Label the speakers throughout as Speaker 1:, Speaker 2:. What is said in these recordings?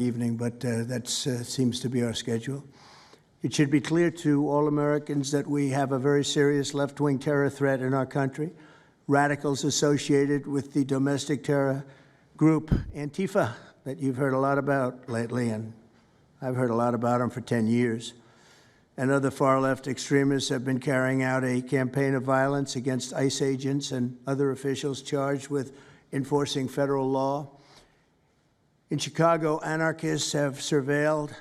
Speaker 1: evening, but that seems to be our schedule. It should be clear to all Americans that we have a very serious left-wing terror threat in our country. Radicals associated with the domestic terror group Antifa that you've heard a lot about lately, and I've heard a lot about them for 10 years. And other far-left extremists have been carrying out a campaign of violence against ICE agents and other officials charged with enforcing federal law. In Chicago, anarchists have surveilled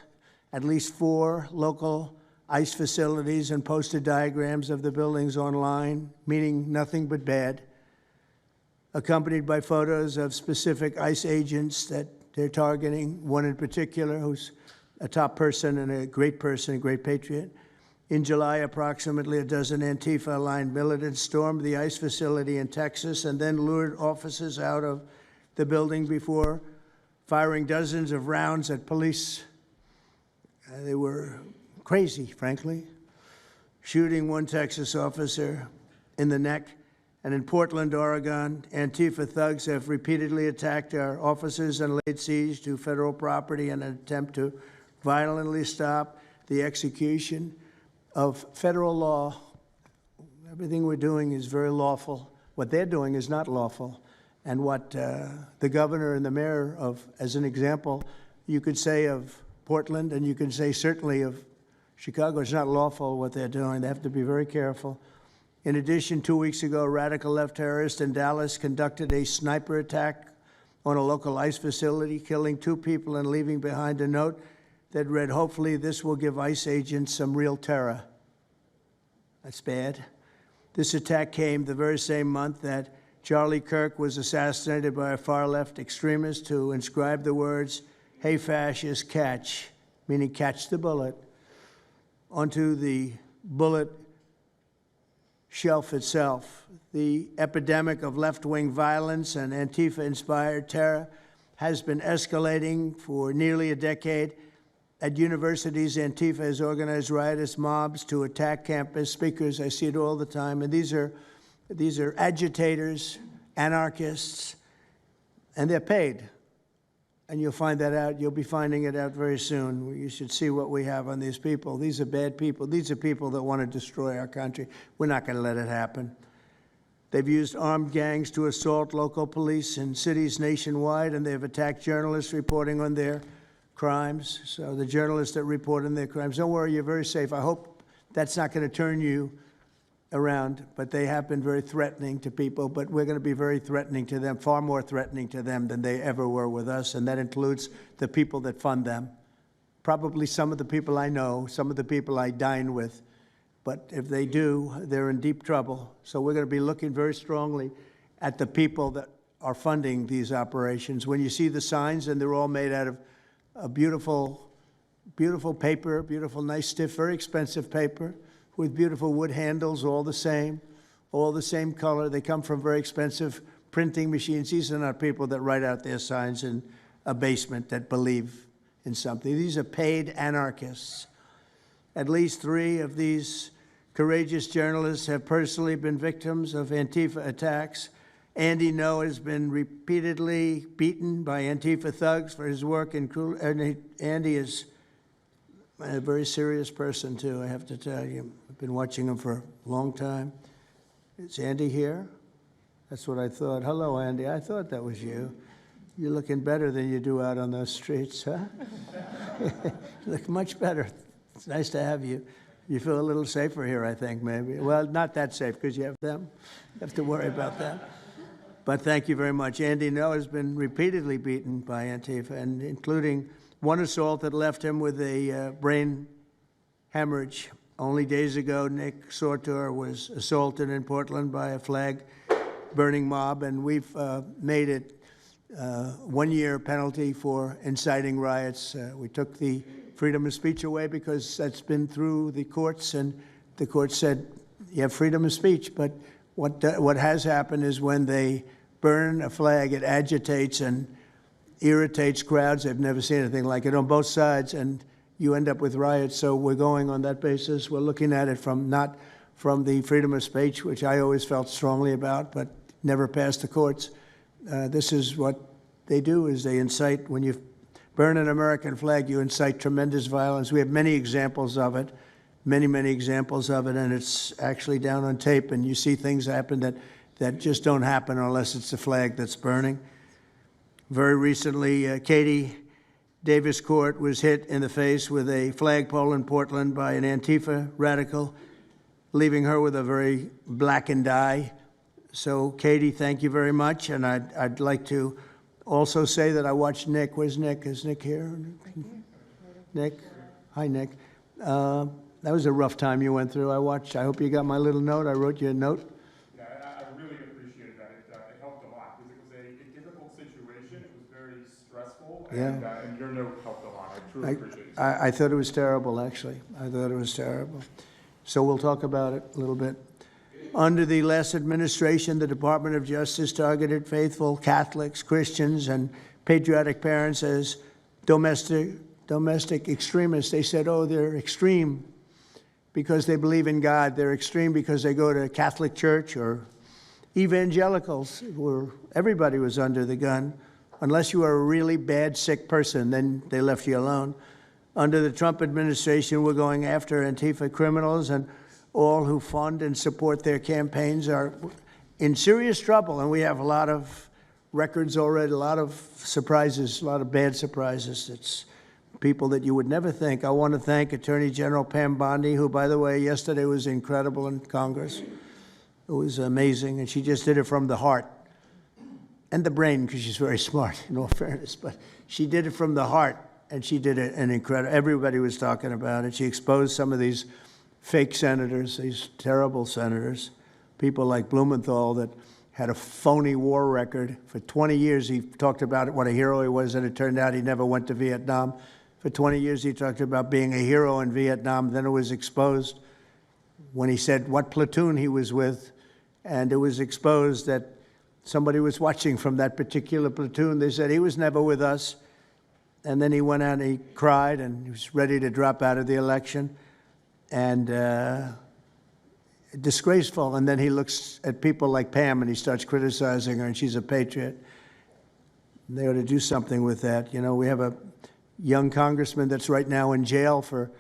Speaker 1: at least 4 local ICE facilities and posted diagrams of the buildings online, meaning nothing but bad, accompanied by photos of specific ICE agents that they're targeting, one in particular who's a top person and a great patriot. In July, approximately a dozen Antifa-aligned militants stormed the ICE facility in Texas and then lured officers out of the building before firing dozens of rounds at police. They were crazy, frankly, shooting one Texas officer in the neck. And in Portland, Oregon, Antifa thugs have repeatedly attacked our officers and laid siege to federal property in an attempt to violently stop the execution of federal law. Everything we're doing is very lawful. What they're doing is not lawful. And what the governor and the mayor of, as an example, you could say of Portland, and you can say certainly of Chicago, it's not lawful what they're doing. They have to be very careful. In addition, 2 weeks ago, a radical left terrorist in Dallas conducted a sniper attack on a local ICE facility, killing 2 people and leaving behind a note that read, "Hopefully this will give ICE agents some real terror." That's bad. This attack came the very same month that Charlie Kirk was assassinated by a far-left extremist who inscribed the words, "Hey, fascist, catch," meaning catch the bullet, onto the bullet shelf itself. The epidemic of left-wing violence and Antifa-inspired terror has been escalating for nearly a decade. At universities, Antifa has organized riotous mobs to attack campus speakers. I see it all the time. And these are agitators, anarchists, and they're paid. And you'll find that out. You'll be finding it out very soon. You should see what we have on these people. These are bad people. These are people that want to destroy our country. We're not going to let it happen. They've used armed gangs to assault local police in cities nationwide, and they've attacked journalists reporting on their crimes. So the journalists that report on their crimes, don't worry, you're very safe. I hope that's not going to turn you around, but they have been very threatening to people, but we're going to be very threatening to them, far more threatening to them than they ever were with us, and that includes the people that fund them. Probably some of the people I know, some of the people I dine with, but if they do, they're in deep trouble. So we're going to be looking very strongly at the people that are funding these operations. When you see the signs, and they're all made out of a beautiful, beautiful paper, beautiful, nice, stiff, very expensive paper, with beautiful wood handles, all the same color. They come from very expensive printing machines. These are not people that write out their signs in a basement that believe in something. These are paid anarchists. At least 3 of these courageous journalists have personally been victims of Antifa attacks. Andy Noem has been repeatedly beaten by Antifa thugs for his work in Andy is a very serious person, too, I have to tell you. I've been watching him for a long time. Is Andy here? That's what I thought. Hello, Andy. I thought that was you. You're looking better than you do out on those streets, huh? You look much better. It's nice to have you. You feel a little safer here, I think, maybe. Well, not that safe, because you have them. You have to worry about that. But thank you very much. Andy Noem has been repeatedly beaten by Antifa, and including one assault that left him with a brain hemorrhage. Only days ago, Nick Sortor was assaulted in Portland by a flag-burning mob, and we've made it 1-year penalty for inciting riots. We took the freedom of speech away because that's been through the courts, and the court said you have freedom of speech. But what has happened is when they burn a flag, it agitates and irritates crowds. I've never seen anything like it on both sides, and you end up with riots. So we're going on that basis. We're looking at it not from the freedom of speech, which I always felt strongly about, but never passed the courts. This is what they do, is they incite when you burn an American flag, you incite tremendous violence. We have many examples of it, many examples of it, and it's actually down on tape, and you see things happen that just don't happen unless it's the flag that's burning. Very recently, Katie Davis Court was hit in the face with a flagpole in Portland by an Antifa radical, leaving her with a very blackened eye. So, Katie, thank you very much, and I'd like to also say that I watched Nick. Where's Nick? Is Nick here? Nick? Hi, Nick. That was a rough time you went through. I hope you got my little note. I wrote you a note.
Speaker 2: Yeah, I really appreciated that. It helped a lot because it was a difficult situation. It was very stressful, and your note helped a lot. I truly appreciate it.
Speaker 1: I thought it was terrible, actually. I thought it was terrible. So we'll talk about it a little bit. Under the last administration, the Department of Justice targeted faithful Catholics, Christians, and patriotic parents as domestic extremists. They said, oh, they're extreme because they believe in God. They're extreme because they go to Catholic church, or evangelicals, where everybody was under the gun. Unless you were a really bad, sick person, then they left you alone. Under the Trump administration, we're going after Antifa criminals, and all who fund and support their campaigns are in serious trouble. And we have a lot of records already, a lot of surprises, a lot of bad surprises. It's people that you would never think. I want to thank Attorney General Pam Bondi, who, by the way, yesterday was incredible in Congress. It was amazing, and she just did it from the heart and the brain, because she's very smart, in all fairness. But she did it from the heart, and she did it an incredible. Everybody was talking about it. She exposed some of these fake senators, these terrible senators, people like Blumenthal that had a phony war record. For 20 years, he talked about what a hero he was, and it turned out he never went to Vietnam. For 20 years, he talked about being a hero in Vietnam. Then it was exposed when he said what platoon he was with, and it was exposed that somebody was watching from that particular platoon. They said he was never with us. And then he went out and he cried, and he was ready to drop out of the election. And disgraceful. And then he looks at people like Pam and he starts criticizing her, and she's a patriot. They ought to do something with that. You know, we have a young congressman that's right now in jail for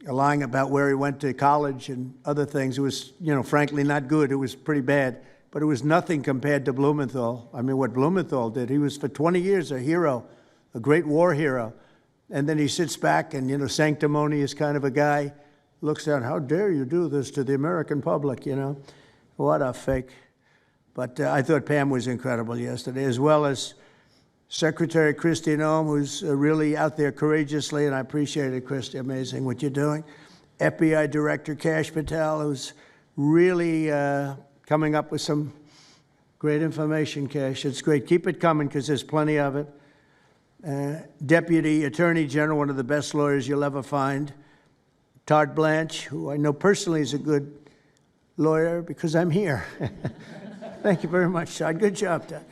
Speaker 1: lying about where he went to college and other things. It was, you know, frankly not good. It was pretty bad. But it was nothing compared to Blumenthal. I mean, what Blumenthal did, he was for 20 years a hero, a great war hero. And then he sits back and, you know, sanctimonious kind of a guy, looks down, how dare you do this to the American public, you know? What a fake. But I thought Pam was incredible yesterday, as well as Secretary Kristi Noem, who's really out there courageously, and I appreciate it, Kristi, amazing what you're doing. FBI Director Kash Patel, who's really coming up with some great information, Kash. It's great. Keep it coming, because there's plenty of it. Deputy Attorney General, one of the best lawyers you'll ever find, Todd Blanche, who I know personally is a good lawyer because I'm here. Thank you very much, Todd. Good job, Todd.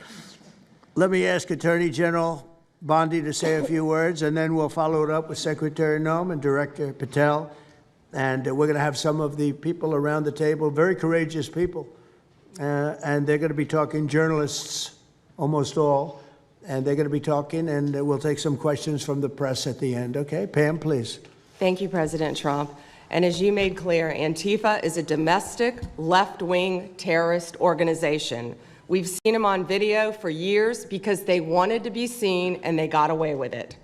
Speaker 1: Let me ask Attorney General Bondi to say a few words, and then we'll follow it up with Secretary Noem and Director Patel. And we're going to have some of the people around the table, very courageous people, and they're going to be talking, journalists, almost all, and they're going to be talking, and we'll take some questions from the press at the end. Okay, Pam, please.
Speaker 3: Thank you, President Trump. And as you made clear, Antifa is a domestic left-wing terrorist organization. We've seen them on video for years because they wanted to be seen and they got away with it.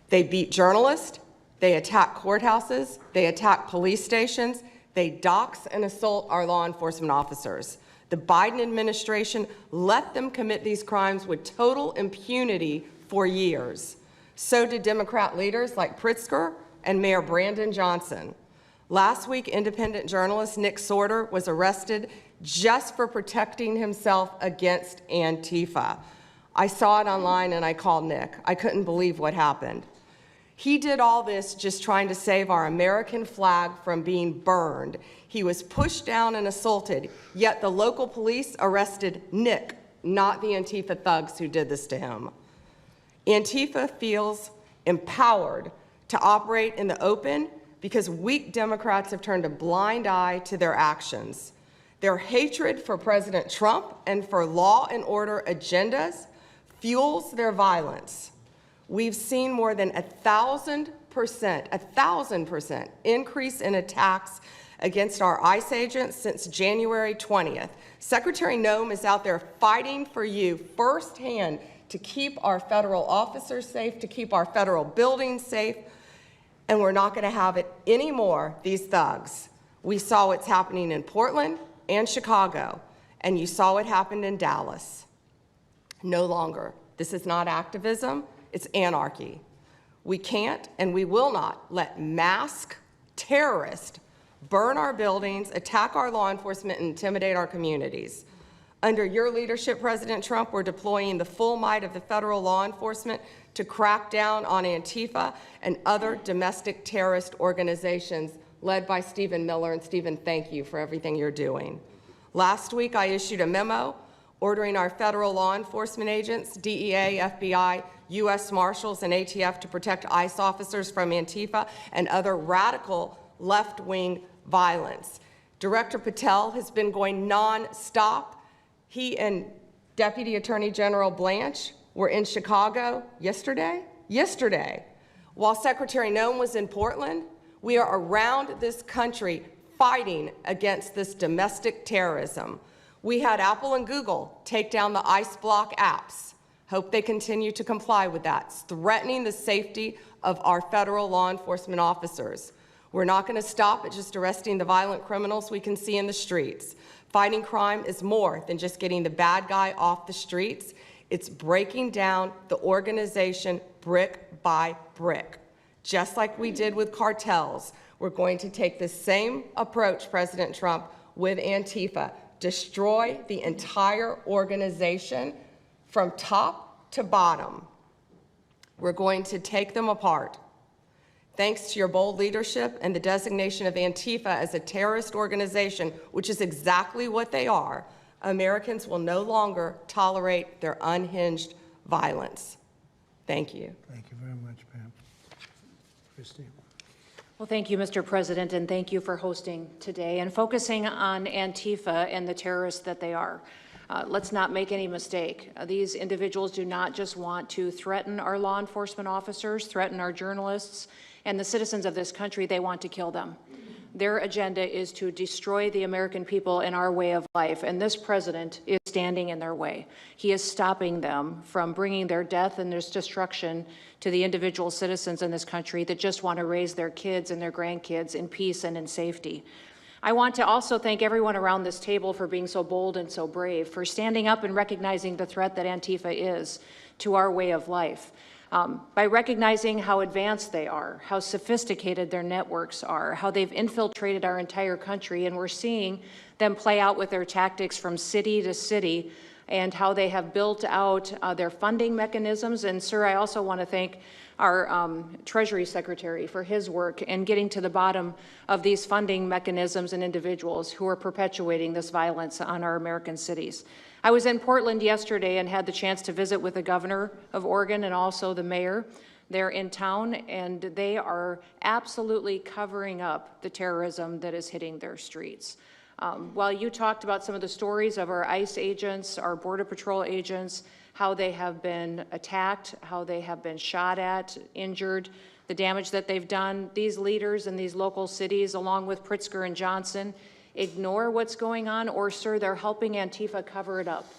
Speaker 3: They beat journalists, they attack courthouses, they attack police stations, they dox and assault our law enforcement officers. The Biden administration let them commit these crimes with total impunity for years. So did Democrat leaders like Pritzker and Mayor Brandon Johnson. Last week, independent journalist Nick Sorter was arrested just for protecting himself against Antifa. I saw it online and I called Nick. I couldn't believe what happened. He did all this just trying to save our American flag from being burned. He was pushed down and assaulted, yet the local police arrested Nick, not the Antifa thugs who did this to him. Antifa feels empowered to operate in the open because weak Democrats have turned a blind eye to their actions. Their hatred for President Trump and for law and order agendas fuels their violence. We've seen more than 1,000% increase in attacks against our ICE agents since January 20th. Secretary Noem is out there fighting for you firsthand to keep our federal officers safe, to keep our federal buildings safe, and we're not going to have it anymore, these thugs. We saw what's happening in Portland and Chicago, and you saw what happened in Dallas. No longer. This is not activism, it's anarchy. We can't and we will not let masked terrorists burn our buildings, attack our law enforcement, and intimidate our communities. Under your leadership, President Trump, we're deploying the full might of the federal law enforcement to crack down on Antifa and other domestic terrorist organizations led by Stephen Miller. And Stephen, thank you for everything you're doing. Last week, I issued a memo ordering our federal law enforcement agents, DEA, FBI, U.S. Marshals, and ATF to protect ICE officers from Antifa and other radical left-wing violence. Director Patel has been going non-stop. He and Deputy Attorney General Blanche were in Chicago yesterday. While Secretary Noem was in Portland, we are around this country fighting against this domestic terrorism. We had Apple and Google take down the ICE block apps. Hope they continue to comply with that. It's threatening the safety of our federal law enforcement officers. We're not going to stop at just arresting the violent criminals we can see in the streets. Fighting crime is more than just getting the bad guy off the streets. It's breaking down the organization brick by brick. Just like we did with cartels, we're going to take the same approach, President Trump, with Antifa. Destroy the entire organization from top to bottom. We're going to take them apart. Thanks to your bold leadership and the designation of Antifa as a terrorist organization, which is exactly what they are, Americans will no longer tolerate their unhinged violence. Thank you.
Speaker 1: Thank you very much, Pam. Christine.
Speaker 4: Well, thank you, Mr. President, and thank you for hosting today and focusing on Antifa and the terrorists that they are. Let's not make any mistake. These individuals do not just want to threaten our law enforcement officers, threaten our journalists, and the citizens of this country. They want to kill them. Their agenda is to destroy the American people and our way of life, and this president is standing in their way. He is stopping them from bringing their death and their destruction to the individual citizens in this country that just want to raise their kids and their grandkids in peace and in safety. I want to also thank everyone around this table for being so bold and so brave, for standing up and recognizing the threat that Antifa is to our way of life. By recognizing how advanced they are, how sophisticated their networks are, how they've infiltrated our entire country, and we're seeing them play out with their tactics from city to city, and how they have built out their funding mechanisms. And sir, I also want to thank our Treasury Secretary for his work in getting to the bottom of these funding mechanisms and individuals who are perpetuating this violence on our American cities. I was in Portland yesterday and had the chance to visit with the governor of Oregon and also the mayor. They're in town, and they are absolutely covering up the terrorism that is hitting their streets. While you talked about some of the stories of our ICE agents, our Border Patrol agents, how they have been attacked, how they have been shot at, injured, the damage that they've done, these leaders in these local cities, along with Pritzker and Johnson, ignore what's going on, or, sir, they're helping Antifa cover it up.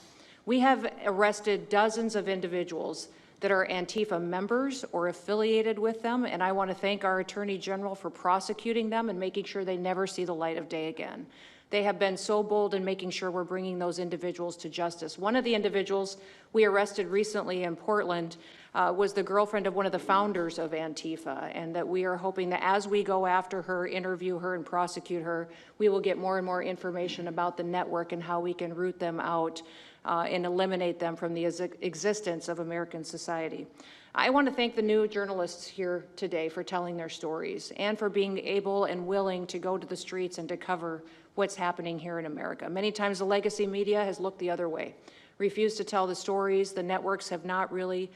Speaker 4: We have arrested dozens of individuals that are Antifa members or affiliated with them, and I want to thank our Attorney General for prosecuting them and making sure they never see the light of day again. They have been so bold in making sure we're bringing those individuals to justice. One of the individuals we arrested recently in Portland was the girlfriend of one of the founders of Antifa, and that we are hoping that as we go after her, interview her, and prosecute her, we will get more and more information about the network and how we can root them out and eliminate them from the existence of American society. I want to thank the new journalists here today for telling their stories and for being able and willing to go to the streets and to cover what's happening here in America. Many times the legacy media has looked the other way, refused to tell the stories. The networks have not really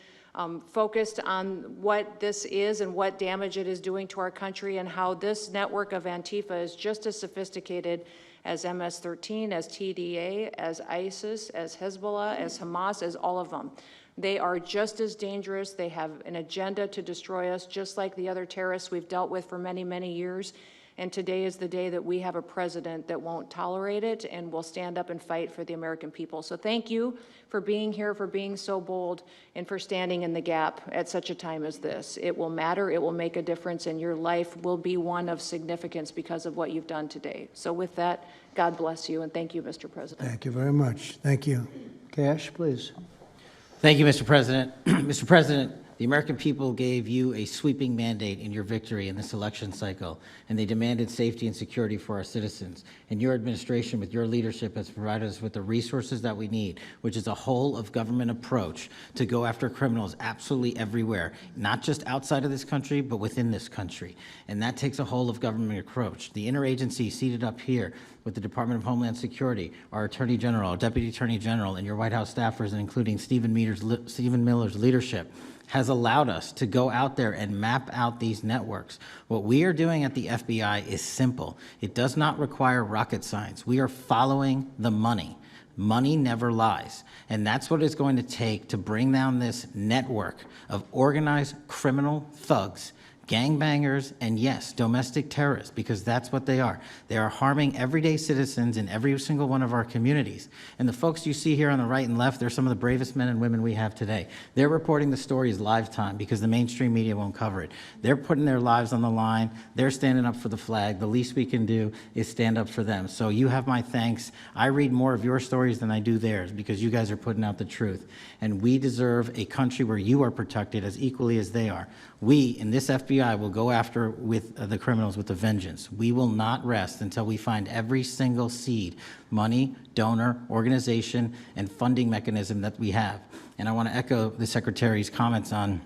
Speaker 4: focused on what this is and what damage it is doing to our country, and how this network of Antifa is just as sophisticated as MS-13, as TDA, as ISIS, as Hezbollah, as Hamas, as all of them. They are just as dangerous. They have an agenda to destroy us, just like the other terrorists we've dealt with for many, many years. And today is the day that we have a president that won't tolerate it and will stand up and fight for the American people. So thank you for being here, for being so bold, and for standing in the gap at such a time as this. It will matter, it will make a difference, and your life will be one of significance because of what you've done today. So with that, God bless you, and thank you, Mr. President.
Speaker 1: Thank you very much. Thank you. Cash, please.
Speaker 5: Thank you, Mr. President. Mr. President, the American people gave you a sweeping mandate in your victory in this election cycle, and they demanded safety and security for our citizens. And your administration, with your leadership, has provided us with the resources that we need, which is a whole-of-government approach to go after criminals absolutely everywhere, not just outside of this country, but within this country. And that takes a whole-of-government approach. The interagency seated up here with the Department of Homeland Security, our Attorney General, our Deputy Attorney General, and your White House staffers, and including Stephen Miller's leadership, has allowed us to go out there and map out these networks. What we are doing at the FBI is simple. It does not require rocket science. We are following the money. Money never lies. And that's what it's going to take to bring down this network of organized criminal thugs, gangbangers, and yes, domestic terrorists, because that's what they are. They are harming everyday citizens in every single one of our communities. And the folks you see here on the right and left, they're some of the bravest men and women we have today. They're reporting the stories live time because the mainstream media won't cover it. They're putting their lives on the line. They're standing up for the flag. The least we can do is stand up for them. So you have my thanks. I read more of your stories than I do theirs because you guys are putting out the truth. And we deserve a country where you are protected as equally as they are. We, in this FBI, will go after with the criminals with a vengeance. We will not rest until we find every single seed, money, donor, organization, and funding mechanism that we have. And I want to echo the Secretary's comments on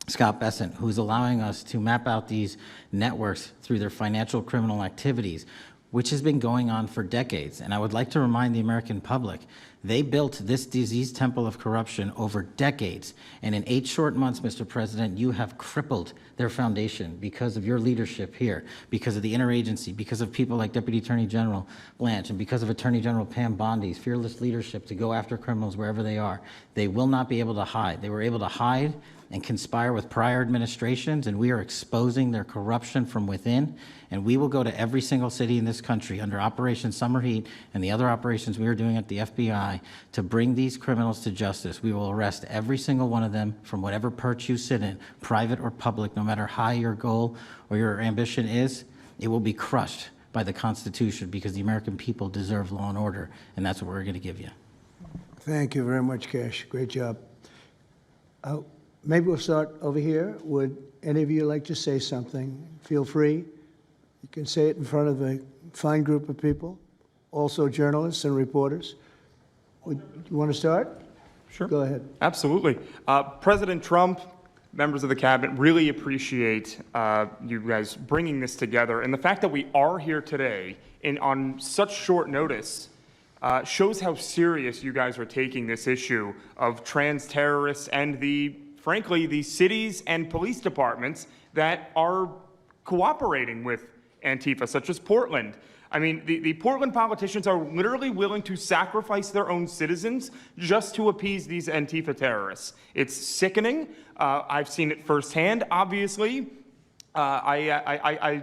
Speaker 5: Scott Bessent, who's allowing us to map out these networks through their financial criminal activities, which has been going on for decades. And I would like to remind the American public, they built this diseased temple of corruption over decades. And in 8 short months, Mr. President, you have crippled their foundation because of your leadership here, because of the interagency, because of people like Deputy Attorney General Blanche, and because of Attorney General Pam Bondi's fearless leadership to go after criminals wherever they are. They will not be able to hide. They were able to hide and conspire with prior administrations, and we are exposing their corruption from within. And we will go to every single city in this country under Operation Summer Heat and the other operations we are doing at the FBI to bring these criminals to justice. We will arrest every single one of them from whatever perch you sit in, private or public, no matter how your goal or your ambition is. It will be crushed by the Constitution because the American people deserve law and order, and that's what we're going to give you.
Speaker 1: Thank you very much, Cash. Great job. Maybe we'll start over here. Would any of you like to say something? Feel free. You can say it in front of a fine group of people, also journalists and reporters. You want to start?
Speaker 2: Sure.
Speaker 1: Go ahead.
Speaker 2: Absolutely. President Trump, members of the cabinet, really appreciate you guys bringing this together. And the fact that we are here today on such short notice shows how serious you guys are taking this issue of trans terrorists and frankly, the cities and police departments that are cooperating with Antifa, such as Portland. I mean, the Portland politicians are literally willing to sacrifice their own citizens just to appease these Antifa terrorists. It's sickening. I've seen it firsthand, obviously. When I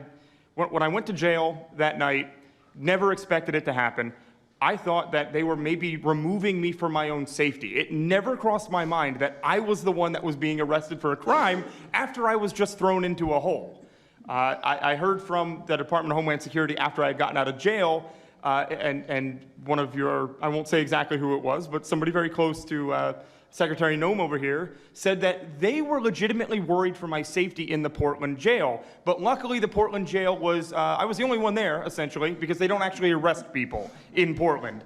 Speaker 2: went to jail that night, never expected it to happen. I thought that they were maybe removing me for my own safety. It never crossed my mind that I was the one that was being arrested for a crime after I was just thrown into a hole. I heard from the Department of Homeland Security after I had gotten out of jail, and one of your, I won't say exactly who it was, but somebody very close to Secretary Noem over here said that they were legitimately worried for my safety in the Portland jail. But luckily, the Portland jail was, I was the only one there, essentially, because they don't actually arrest people in Portland,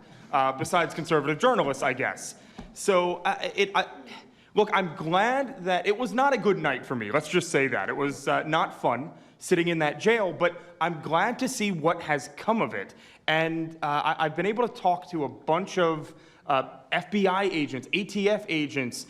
Speaker 2: besides conservative journalists, I guess. So, look, I'm glad that it was not a good night for me. Let's just say that. It was not fun sitting in that jail, but I'm glad to see what has come of it. And I've been able to talk to a bunch of FBI agents, ATF agents,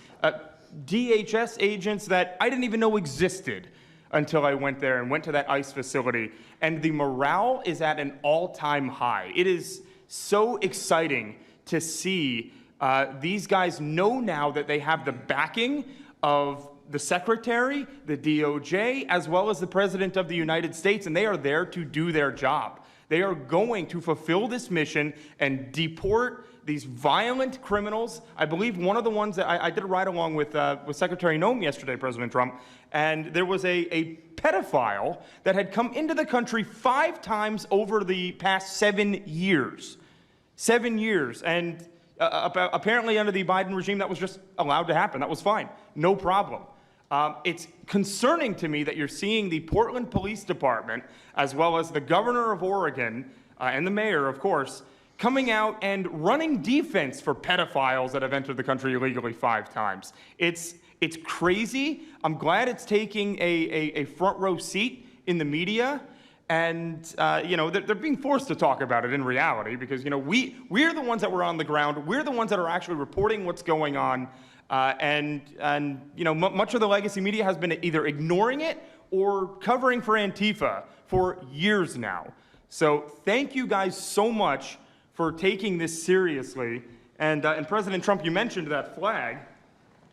Speaker 2: DHS agents that I didn't even know existed until I went there and went to that ICE facility. And the morale is at an all-time high. It is so exciting to see These guys know now that they have the backing of the Secretary, the DOJ, as well as the President of the United States, and they are there to do their job. They are going to fulfill this mission and deport these violent criminals. I believe one of the ones that I did a ride-along with Secretary Noem yesterday, President Trump, and there was a pedophile that had come into the country 5 times over the past 7 years. 7 years, and apparently under the Biden regime, that was just allowed to happen. That was fine, no problem. It's concerning to me that you're seeing the Portland Police Department, as well as the governor of Oregon, and the mayor, of course, coming out and running defense for pedophiles that have entered the country illegally 5 times. It's crazy. I'm glad it's taking a front row seat in the media. And, they're being forced to talk about it in reality because, we're the ones that were on the ground. We're the ones that are actually reporting what's going on. Much of the legacy media has been either ignoring it or covering for Antifa for years now. So thank you guys so much for taking this seriously. And President Trump, you mentioned that flag.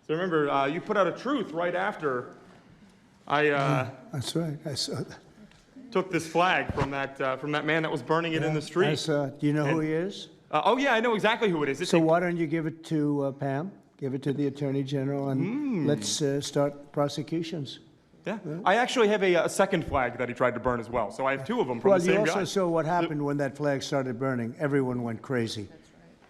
Speaker 2: So remember, you put out a truth right after
Speaker 1: That's right. I saw that.
Speaker 2: took this flag from that man that was burning it in the street.
Speaker 1: I saw it. Do you know who he is?
Speaker 2: Oh yeah, I know exactly who it is.
Speaker 1: So why don't you give it to Pam? Give it to the Attorney General, and let's start prosecutions.
Speaker 2: Yeah. I actually have a second flag that he tried to burn as well. So I have 2 of them from
Speaker 1: Well,
Speaker 2: the
Speaker 1: you
Speaker 2: same
Speaker 1: also
Speaker 2: guy.
Speaker 1: saw what happened when that flag started burning. Everyone went crazy.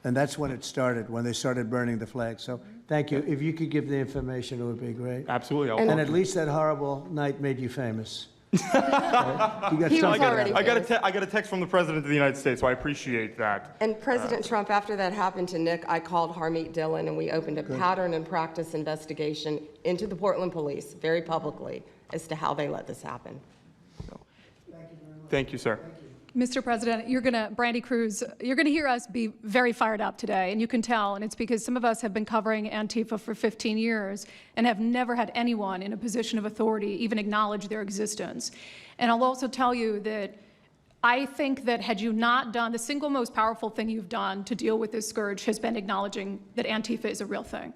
Speaker 1: And that's when it started, when they started burning the flag. So thank you. If you could give the information, it would be great.
Speaker 2: Absolutely.
Speaker 1: And at least that horrible night made you famous. Right? You got
Speaker 3: He was
Speaker 1: something out of
Speaker 3: already
Speaker 1: it.
Speaker 2: I got a text from the President of the United States, so I appreciate that.
Speaker 3: And President Trump, after that happened to Nick, I called Harmeet Dillon and we opened a pattern and practice investigation into the Portland police very publicly as to how they let this happen.
Speaker 2: Thank you, sir.
Speaker 6: Mr. President, Brandy Cruz, you're going to hear us be very fired up today, and you can tell, and it's because some of us have been covering Antifa for 15 years and have never had anyone in a position of authority even acknowledge their existence. And I'll also tell you that I think that had you not done, the single most powerful thing you've done to deal with this scourge has been acknowledging that Antifa is a real thing.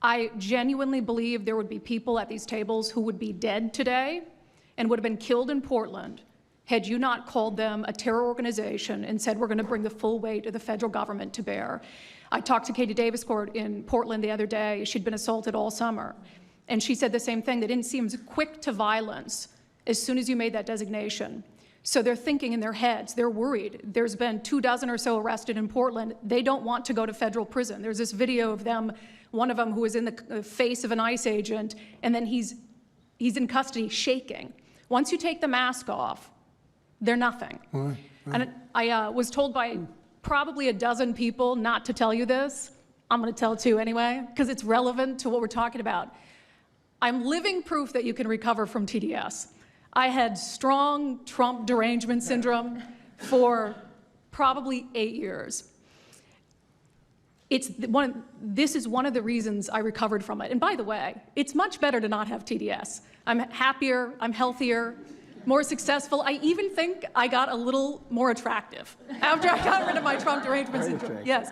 Speaker 6: I genuinely believe there would be people at these tables who would be dead today and would have been killed in Portland had you not called them a terror organization and said we're going to bring the full weight of the federal government to bear. I talked to Katie Daviscourt in Portland the other day. She'd been assaulted all summer. And she said the same thing. They didn't seem quick to violence as soon as you made that designation. So they're thinking in their heads, they're worried. There's been 24 or so arrested in Portland. They don't want to go to federal prison. There's this video of them, one of them who was in the face of an ICE agent, and then he's in custody shaking. Once you take the mask off, they're nothing. Right. And I was told by probably a dozen people not to tell you this. I'm going to tell it to you anyway, because it's relevant to what we're talking about. I'm living proof that you can recover from TDS. I had strong Trump derangement syndrome for probably 8 years. This is one of the reasons I recovered from it. And by the way, it's much better to not have TDS. I'm happier, I'm healthier, more successful. I even think I got a little more attractive after I got rid of my Trump derangement syndrome. Yes.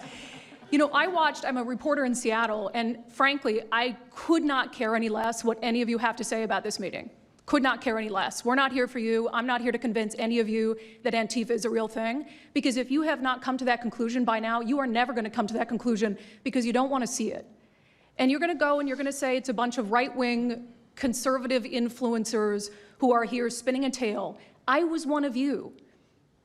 Speaker 6: I'm a reporter in Seattle, and frankly, I could not care any less what any of you have to say about this meeting. Could not care any less. We're not here for you. I'm not here to convince any of you that Antifa is a real thing, because if you have not come to that conclusion by now, you are never going to come to that conclusion because you don't want to see it. And you're going to go and you're going to say it's a bunch of right-wing conservative influencers who are here spinning a tale. I was one of you.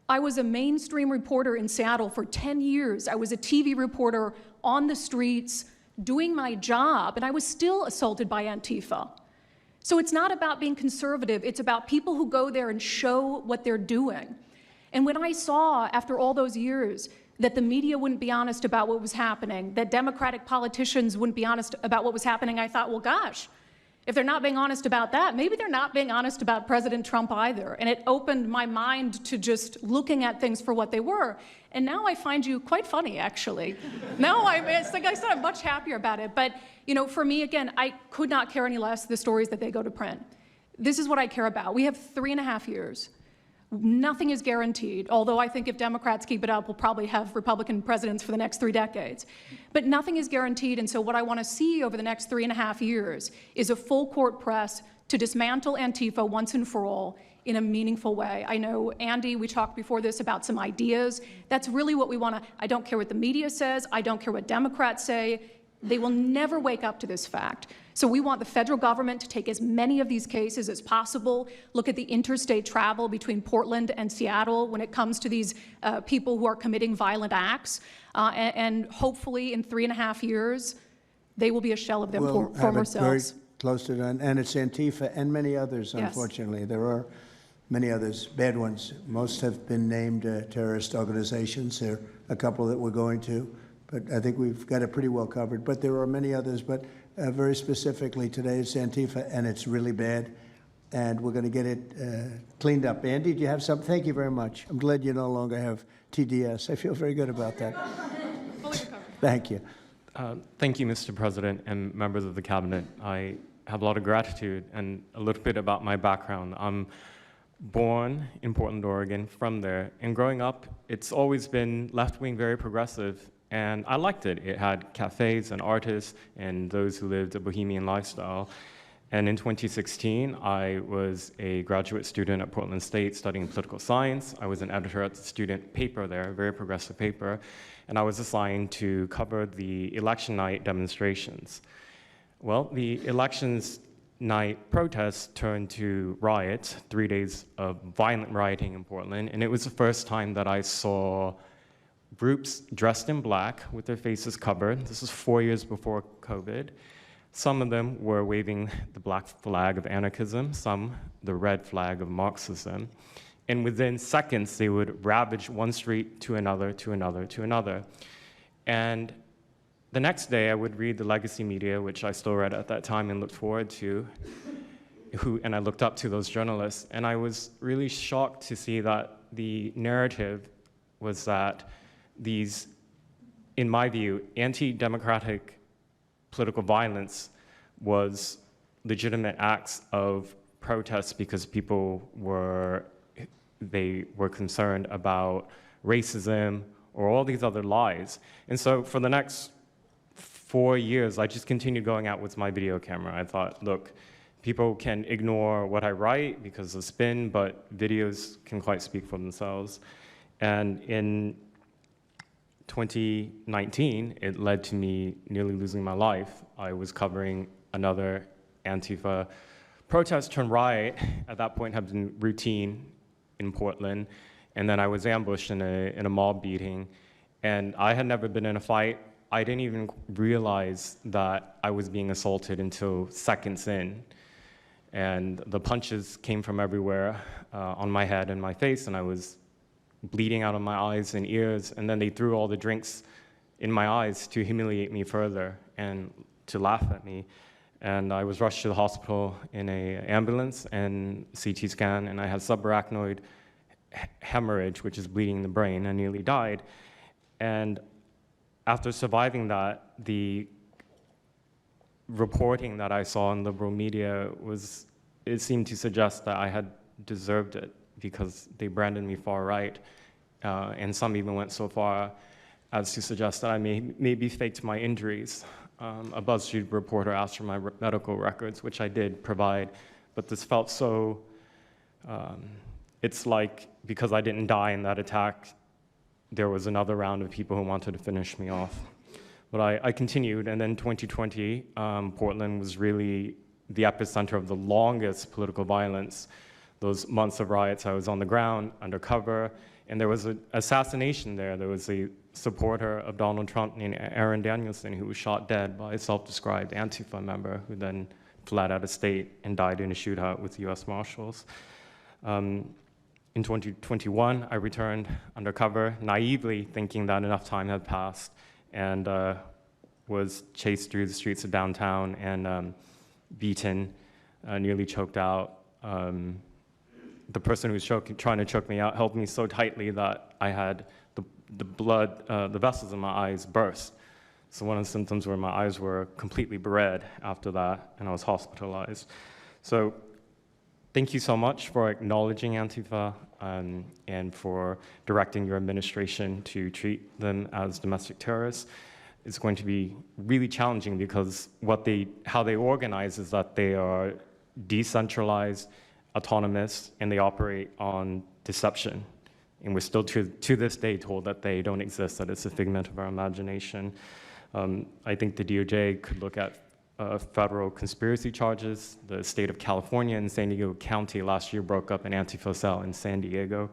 Speaker 6: I was a mainstream reporter in Seattle for 10 years. I was a TV reporter on the streets doing my job, and I was still assaulted by Antifa. So it's not about being conservative. It's about people who go there and show what they're doing. And when I saw, after all those years, that the media wouldn't be honest about what was happening, that Democratic politicians wouldn't be honest about what was happening, I thought, well, gosh, if they're not being honest about that, maybe they're not being honest about President Trump either. And it opened my mind to just looking at things for what they were. And now I find you quite funny, actually. Now it's like I said, I'm much happier about it. But for me, again, I could not care any less the stories that they go to print. This is what I care about. We have 3.5 years. Nothing is guaranteed, although I think if Democrats keep it up, we'll probably have Republican presidents for the next 3 decades. But nothing is guaranteed, and so what I want to see over the next 3.5 years is a full court press to dismantle Antifa once and for all in a meaningful way. I know, Andy, we talked before this about some ideas. That's really what we want to, I don't care what the media says, I don't care what Democrats say. They will never wake up to this fact. So we want the federal government to take as many of these cases as possible, look at the interstate travel between Portland and Seattle when it comes to these people who are committing violent acts, and hopefully in 3.5 years, they will be a shell of their
Speaker 1: We'll have
Speaker 6: former
Speaker 1: it very
Speaker 6: selves.
Speaker 1: close to done, and it's Antifa and many others,
Speaker 6: Yes.
Speaker 1: unfortunately. There are many others, bad ones. Most have been named terrorist organizations. There are a couple that we're going to, but I think we've got it pretty well covered. But there are many others, but very specifically today it's Antifa, and it's really bad, and we're going to get it cleaned up. Andy, do you have something? Thank you very much. I'm glad you no longer have TDS. I feel very good about that.
Speaker 6: Fully recovered.
Speaker 1: Thank you.
Speaker 7: Thank you, Mr. President and members of the Cabinet. I have a lot of gratitude and a little bit about my background. I'm born in Portland, Oregon, from there, and growing up, it's always been left-wing, very progressive, and I liked it. It had cafes and artists and those who lived a bohemian lifestyle. And in 2016, I was a graduate student at Portland State studying political science. I was an editor at the student paper there, a very progressive paper, and I was assigned to cover the election night demonstrations. Well, the elections night protests turned to riots, 3 days of violent rioting in Portland, and it was the first time that I saw groups dressed in black with their faces covered. This was 4 years before COVID. Some of them were waving the black flag of anarchism, some the red flag of Marxism. And within seconds, they would ravage one street to another, to another, to another. And the next day, I would read the legacy media, which I still read at that time and looked forward to, and I looked up to those journalists. And I was really shocked to see that the narrative was that these, in my view, anti-democratic political violence was legitimate acts of protest because people were concerned about racism or all these other lies. And so for the next 4 years, I just continued going out with my video camera. I thought, look, people can ignore what I write because of spin, but videos can quite speak for themselves. And in 2019, it led to me nearly losing my life. I was covering another Antifa protest turned riot. At that point, had been routine in Portland, and then I was ambushed in a mob beating. And I had never been in a fight. I didn't even realize that I was being assaulted until seconds in. And the punches came from everywhere on my head and my face, and I was bleeding out of my eyes and ears, and then they threw all the drinks in my eyes to humiliate me further and to laugh at me. And I was rushed to the hospital in an ambulance and CT scan, and I had subarachnoid hemorrhage, which is bleeding in the brain. I nearly died. And after surviving that, the reporting that I saw in liberal media it seemed to suggest that I had deserved it, because they branded me far right, and some even went so far as to suggest that I maybe faked my injuries. A BuzzFeed reporter asked for my medical records, which I did provide, but this felt so, it's like because I didn't die in that attack, there was another round of people who wanted to finish me off. But I continued, and then 2020, Portland was really the epicenter of the longest political violence. Those months of riots, I was on the ground, undercover, and there was an assassination there. There was a supporter of Donald Trump named Aaron Danielson who was shot dead by a self-described Antifa member who then fled out of state and died in a shootout with US Marshals. In 2021, I returned undercover, naively thinking that enough time had passed, and was chased through the streets of downtown and beaten, nearly choked out. The person who was trying to choke me out held me so tightly that I had the blood, the vessels in my eyes burst. So one of the symptoms were my eyes were completely red after that, and I was hospitalized. So thank you so much for acknowledging Antifa and for directing your administration to treat them as domestic terrorists. It's going to be really challenging because how they organize is that they are decentralized, autonomous, and they operate on deception. And we're still to this day told that they don't exist, that it's a figment of our imagination. I think the DOJ could look at federal conspiracy charges. The state of California and San Diego County last year broke up an Antifa cell in San Diego.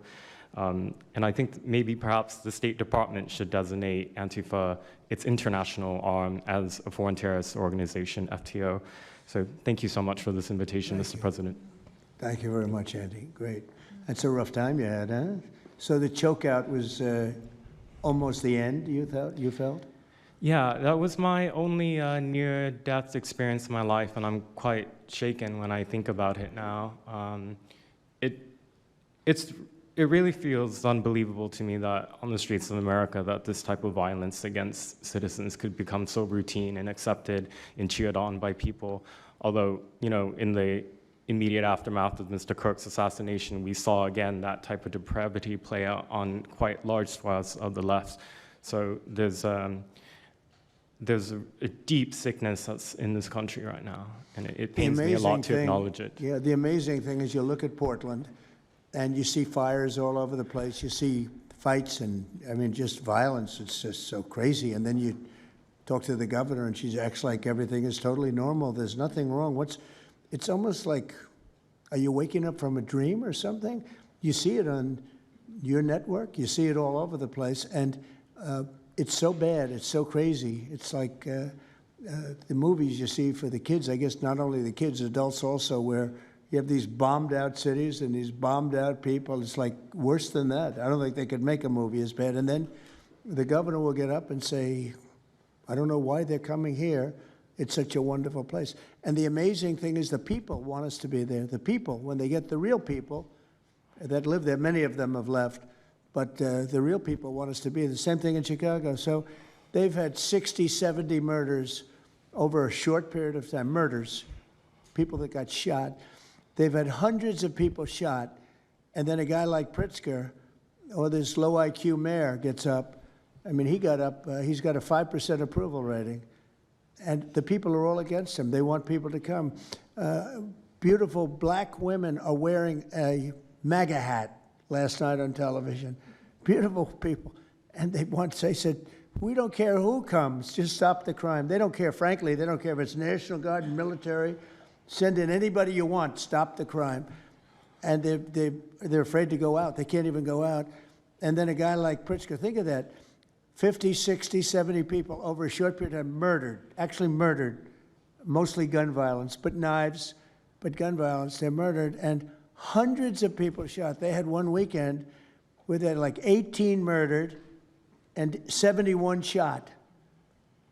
Speaker 7: And I think maybe perhaps the State Department should designate Antifa, its international arm, as a foreign terrorist organization, FTO. So thank you so much for this invitation, Mr. President.
Speaker 1: Thank you very much, Andy. Great. That's a rough time you had, huh? So the chokeout was almost the end, you felt?
Speaker 7: Yeah, that was my only near-death experience in my life, and I'm quite shaken when I think about it now. It really feels unbelievable to me that on the streets of America that this type of violence against citizens could become so routine and accepted and cheered on by people. Although, you know, in the immediate aftermath of Mr. Kirk's assassination, we saw again that type of depravity play out on quite large swaths of the left. So there's a deep sickness that's in this country right now, and it pains me a lot to acknowledge it.
Speaker 1: Yeah, the amazing thing is you look at Portland, and you see fires all over the place. You see fights and, I mean, just violence. It's just so crazy. And then you talk to the governor, and she acts like everything is totally normal. There's nothing wrong. It's almost like, are you waking up from a dream or something? You see it on your network. You see it all over the place. And it's so bad. It's so crazy. It's like the movies you see for the kids, I guess not only the kids, adults also, where you have these bombed out cities and these bombed out people. It's like worse than that. I don't think they could make a movie as bad. And then the governor will get up and say, I don't know why they're coming here. It's such a wonderful place. And the amazing thing is the people want us to be there. The people, when they get the real people that live there, many of them have left, but the real people want us to be there. The same thing in Chicago. So they've had 60, 70 murders over a short period of time, murders, people that got shot. They've had hundreds of people shot, and then a guy like Pritzker, or this low IQ mayor, gets up. I mean, he got up, he's got a 5% approval rating, and the people are all against him. They want people to come. Beautiful black women are wearing a MAGA hat last night on television. Beautiful people. And they said, we don't care who comes, just stop the crime. They don't care, frankly, they don't care if it's National Guard, military. Send in anybody you want, stop the crime. And they're afraid to go out. They can't even go out. And then a guy like Pritzker, think of that, 50, 60, 70 people over a short period of time murdered, actually murdered, mostly gun violence, but knives, but gun violence, they're murdered, and hundreds of people shot. They had one weekend where they had like 18 murdered and 71 shot.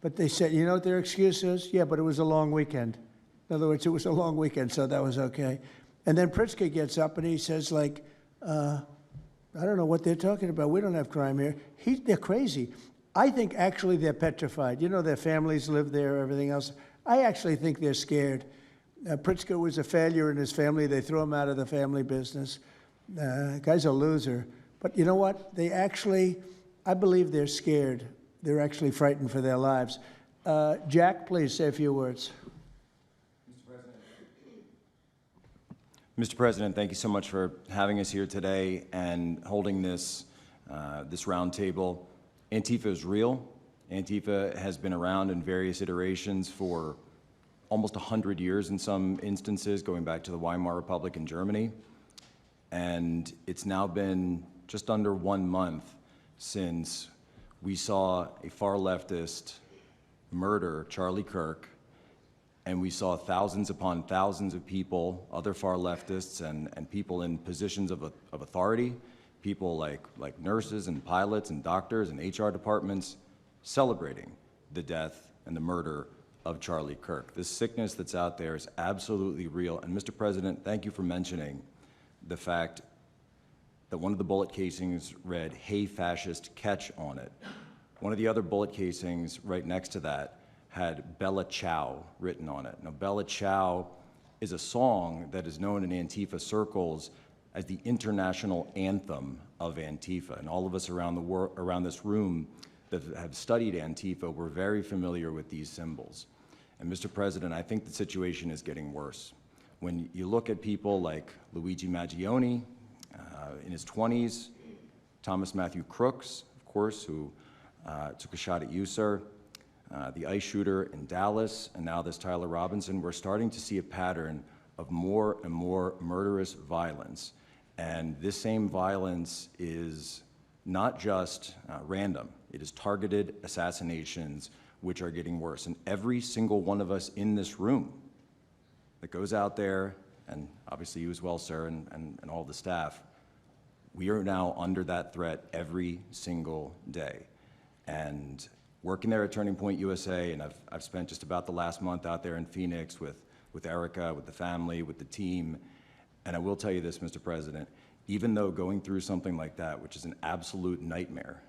Speaker 1: But they said, you know what their excuse is? Yeah, but it was a long weekend. In other words, it was a long weekend, so that was okay. And then Pritzker gets up and he says, like, I don't know what they're talking about. We don't have crime here. They're crazy. I think actually they're petrified. You know, their families live there, everything else. I actually think they're scared. Pritzker was a failure in his family. They threw him out of the family business. Guy's a loser. But you know what? I believe they're scared. They're actually frightened for their lives. Jack, please say a few words.
Speaker 8: Mr. President, thank you so much for having us here today and holding this roundtable. Antifa is real. Antifa has been around in various iterations for almost 100 years in some instances, going back to the Weimar Republic in Germany. And it's now been just under 1 month since we saw a far leftist murder Charlie Kirk, and we saw thousands upon thousands of people, other far leftists and people in positions of authority, people like nurses and pilots and doctors and HR departments, celebrating the death and the murder of Charlie Kirk. This sickness that's out there is absolutely real. And Mr. President, thank you for mentioning the fact that one of the bullet casings read, "Hey fascist, catch" on it. One of the other bullet casings right next to that had Bella Ciao written on it. Now, Bella Ciao is a song that is known in Antifa circles as the international anthem of Antifa. And all of us around this room that have studied Antifa, we're very familiar with these symbols. And Mr. President, I think the situation is getting worse. When you look at people like Luigi Maggioni, in his 20s, Thomas Matthew Crooks, of course, who took a shot at you, sir, the ICE shooter in Dallas, and now this Tyler Robinson, we're starting to see a pattern of more and more murderous violence. And this same violence is not just random. It is targeted assassinations, which are getting worse. And every single one of us in this room that goes out there, and obviously you as well, sir, and all the staff, we are now under that threat every single day. And working there at Turning Point USA, and I've spent just about the last month out there in Phoenix with Erica, with the family, with the team. And I will tell you this, Mr. President, even though going through something like that, which is an absolute nightmare,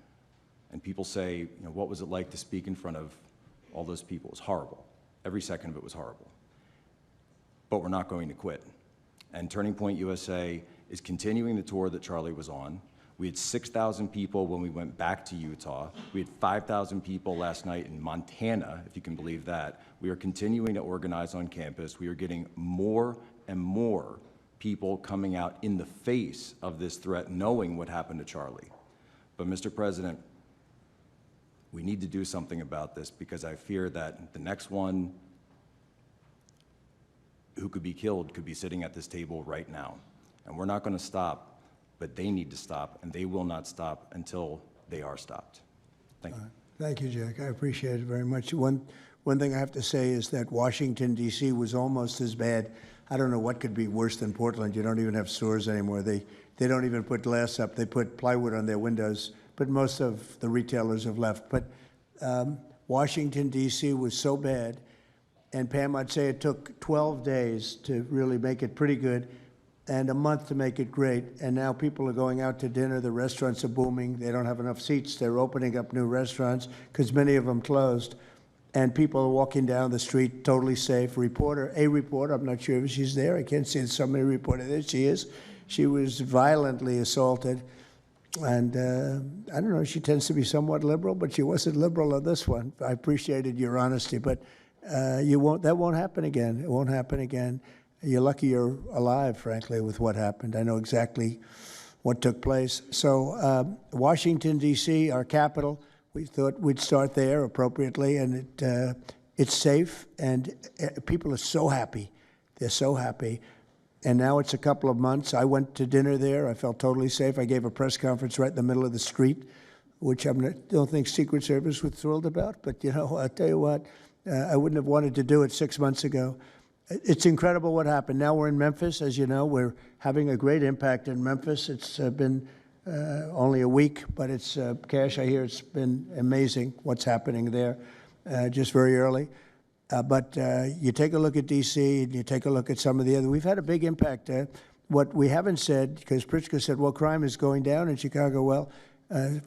Speaker 8: and people say, you know, what was it like to speak in front of all those people? It was horrible. Every second of it was horrible. But we're not going to quit. And Turning Point USA is continuing the tour that Charlie was on. We had 6,000 people when we went back to Utah. We had 5,000 people last night in Montana, if you can believe that. We are continuing to organize on campus. We are getting more and more people coming out in the face of this threat, knowing what happened to Charlie. But Mr. President, we need to do something about this, because I fear that the next one who could be killed could be sitting at this table right now. And we're not going to stop, but they need to stop, and they will not stop until they are stopped. Thank you.
Speaker 1: Thank you, Jack. I appreciate it very much. One thing I have to say is that Washington, D.C. was almost as bad. I don't know what could be worse than Portland. You don't even have stores anymore. They don't even put glass up. They put plywood on their windows, but most of the retailers have left. But Washington, D.C. was so bad, and Pam, I'd say it took 12 days to really make it pretty good, and a month to make it great. And now people are going out to dinner. The restaurants are booming. They don't have enough seats. They're opening up new restaurants because many of them closed. And people are walking down the street totally safe. A reporter, I'm not sure if she's there. I can't see somebody reported there. She is. She was violently assaulted. And I don't know, she tends to be somewhat liberal, but she wasn't liberal on this one. I appreciated your honesty, but that won't happen again. It won't happen again. You're lucky you're alive, frankly, with what happened. I know exactly what took place. So Washington, D.C., our capital, we thought we'd start there appropriately, and it's safe, and people are so happy. They're so happy. And now it's a couple of months. I went to dinner there. I felt totally safe. I gave a press conference right in the middle of the street, which I don't think Secret Service was thrilled about. But, you know, I'll tell you what, I wouldn't have wanted to do it 6 months ago. It's incredible what happened. Now we're in Memphis. As you know, we're having a great impact in Memphis. It's been only a week, but it's, Cash, I hear it's been amazing what's happening there, just very early. But you take a look at D.C. and you take a look at some of the other. We've had a big impact. What we haven't said, because Pritzker said, well, crime is going down in Chicago. Well,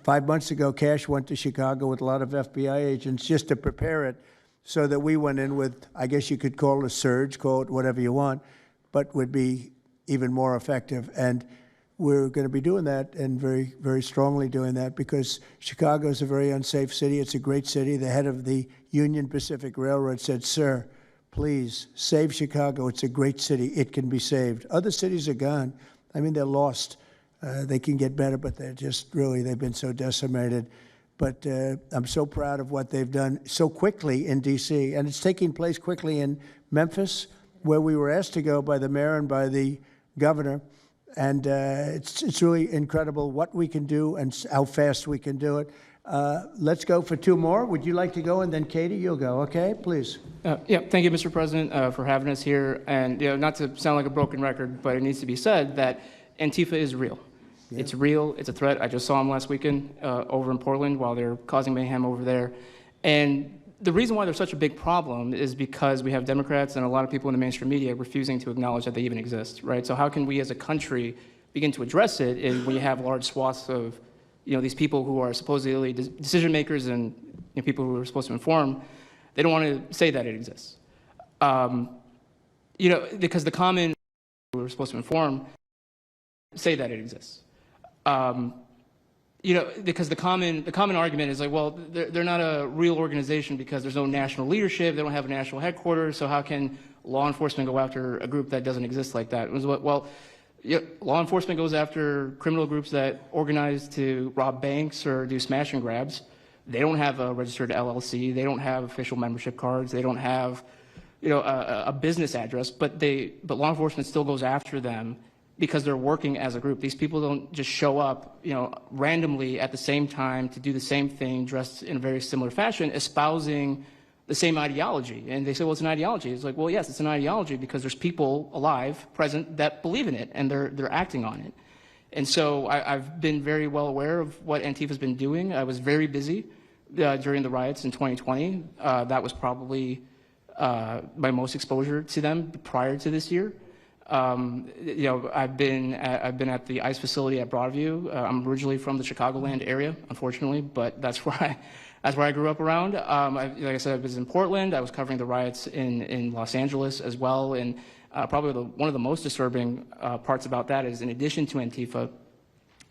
Speaker 1: 5 months ago, Cash went to Chicago with a lot of FBI agents just to prepare it, so that we went in with, I guess you could call it a surge, call it whatever you want, but would be even more effective. And we're going to be doing that, and very, very strongly doing that, because Chicago is a very unsafe city. It's a great city. The head of the Union Pacific Railroad said, sir, please save Chicago. It's a great city. It can be saved. Other cities are gone. I mean, they're lost. They can get better, but they're just really, they've been so decimated. But I'm so proud of what they've done so quickly in D.C., and it's taking place quickly in Memphis, where we were asked to go by the mayor and by the governor. And it's really incredible what we can do and how fast we can do it. Let's go for two more. Would you like to go? And then Katie, you'll go. Okay, please.
Speaker 9: Yeah, thank you, Mr. President, for having us here. And not to sound like a broken record, but it needs to be said that Antifa is real. Yeah. It's real. It's a threat. I just saw them last weekend over in Portland while they're causing mayhem over there. And the reason why they're such a big problem is because we have Democrats and a lot of people in the mainstream media refusing to acknowledge that they even exist, right? So how can we as a country begin to address it when you have large swaths of these people who are supposedly decision makers and people who are supposed to inform, they don't want to say that it exists. because the common we were supposed to inform say that it exists. Because the common argument is like, well, they're not a real organization because there's no national leadership, they don't have a national headquarters, so how can law enforcement go after a group that doesn't exist like that? It was well, law enforcement goes after criminal groups that organize to rob banks or do smash and grabs. They don't have a registered LLC, they don't have official membership cards, they don't have a business address, but law enforcement still goes after them because they're working as a group. These people don't just show up, randomly at the same time to do the same thing, dressed in a very similar fashion, espousing the same ideology. And they say, well, it's an ideology. It's like, well, yes, it's an ideology because there's people alive, present, that believe in it, and they're acting on it. And so I've been very well aware of what Antifa's been doing. I was very busy during the riots in 2020. That was probably my most exposure to them prior to this year. I've been at the ICE facility at Broadview. I'm originally from the Chicagoland area, unfortunately, but that's where I grew up around. Like I said, I was in Portland. I was covering the riots in Los Angeles as well. And probably one of the most disturbing parts about that is, in addition to Antifa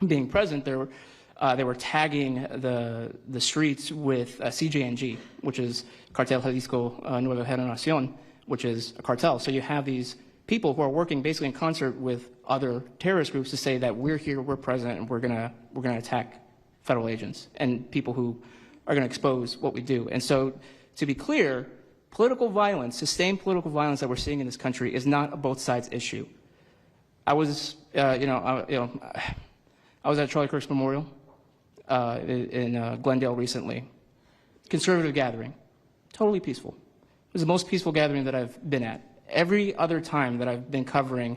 Speaker 9: being present, they were tagging the streets with CJNG, which is Cartel Jalisco Nueva Generación, which is a cartel. So you have these people who are working basically in concert with other terrorist groups to say that we're here, we're present, and we're gonna attack federal agents and people who are gonna expose what we do. And so, to be clear, political violence, sustained political violence that we're seeing in this country is not a both sides issue. I was, I was at Charlie Kirk's memorial in Glendale recently. Conservative gathering, totally peaceful. It was the most peaceful gathering that I've been at. Every other time that I've been covering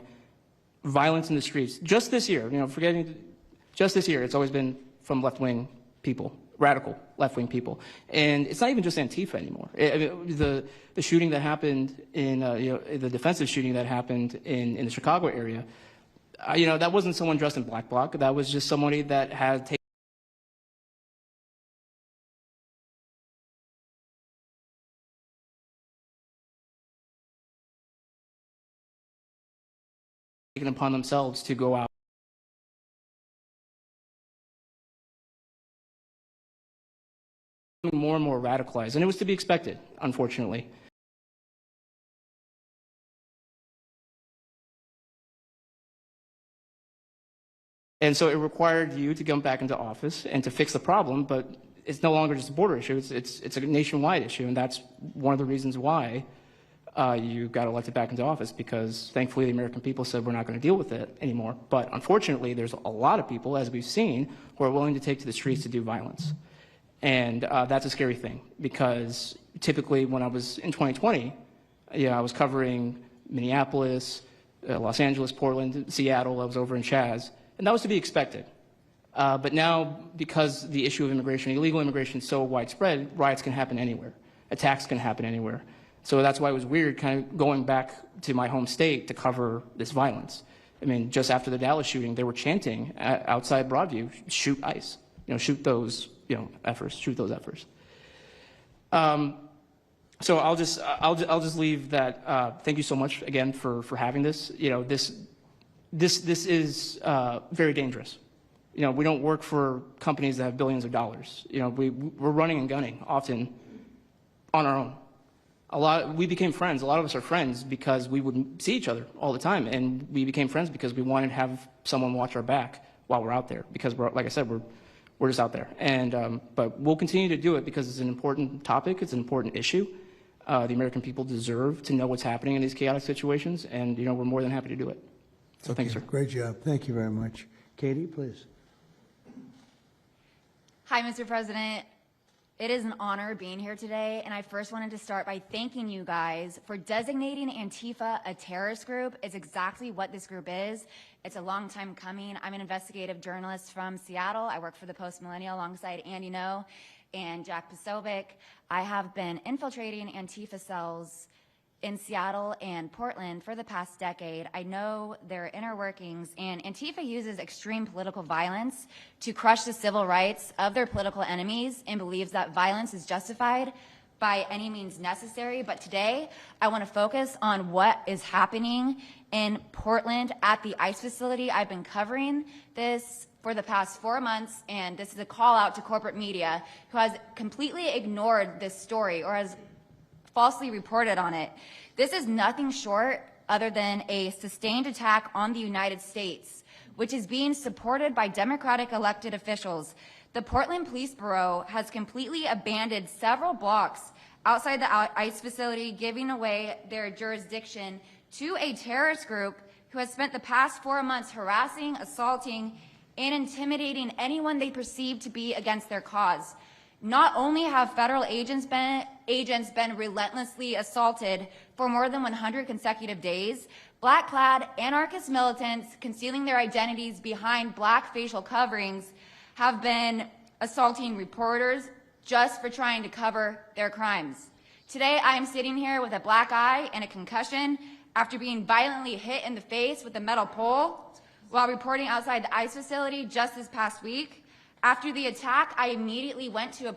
Speaker 9: violence in the streets, just this year, just this year, it's always been from left-wing people, radical left-wing people. And it's not even just Antifa anymore. The shooting that happened in, the defensive shooting that happened in the Chicago area, that wasn't someone dressed in black bloc. That was just somebody that had taken upon themselves to go out more and more radicalized, and it was to be expected, unfortunately. And so it required you to come back into office and to fix the problem, but it's no longer just a border issue, it's a nationwide issue, and that's one of the reasons why you got elected back into office, because thankfully the American people said we're not going to deal with it anymore. But unfortunately, there's a lot of people, as we've seen, who are willing to take to the streets to do violence. And that's a scary thing, because typically when I was in 2020, I was covering Minneapolis, Los Angeles, Portland, Seattle. I was over in Chaz, and that was to be expected. But now, because the issue of immigration, illegal immigration, is so widespread, riots can happen anywhere. Attacks can happen anywhere. So that's why it was weird kind of going back to my home state to cover this violence. I mean, just after the Dallas shooting, they were chanting outside Broadview, shoot ICE, shoot those, efforts, shoot those efforts. So I'll just leave that. Thank you so much again for having this. This is very dangerous. We don't work for companies that have billions of dollars. We're running and gunning often on our own. We became friends. A lot of us are friends because we would see each other all the time, and we became friends because we wanted to have someone watch our back while we're out there. Because like I said, we're just out there. And but we'll continue to do it because it's an important topic. It's an important issue. The American people deserve to know what's happening in these chaotic situations, and we're more than happy to do it. So thank you, sir.
Speaker 1: Great job. Thank you very much. Katie, please.
Speaker 10: Hi, Mr. President. It is an honor being here today, and I first wanted to start by thanking you guys for designating Antifa a terrorist group. It's exactly what this group is. It's a long time coming. I'm an investigative journalist from Seattle. I work for the Post Millennial alongside Andy Ngo and Jack Posobiec. I have been infiltrating Antifa cells in Seattle and Portland for the past decade. I know their inner workings, and Antifa uses extreme political violence to crush the civil rights of their political enemies and believes that violence is justified by any means necessary, but today I want to focus on what is happening in Portland at the ICE facility. I've been covering this for the past 4 months, and this is a call out to corporate media who has completely ignored this story or has falsely reported on it. This is nothing short other than a sustained attack on the United States, which is being supported by Democratic elected officials. The Portland Police Bureau has completely abandoned several blocks outside the ICE facility, giving away their jurisdiction to a terrorist group who has spent the past 4 months harassing, assaulting, and intimidating anyone they perceive to be against their cause. Not only have federal agents been relentlessly assaulted for more than 100 consecutive days, black-clad anarchist militants concealing their identities behind black facial coverings have been assaulting reporters just for trying to cover their crimes. Today, I am sitting here with a black eye and a concussion after being violently hit in the face with a metal pole while reporting outside the ICE facility just this past week. After the attack, I immediately went to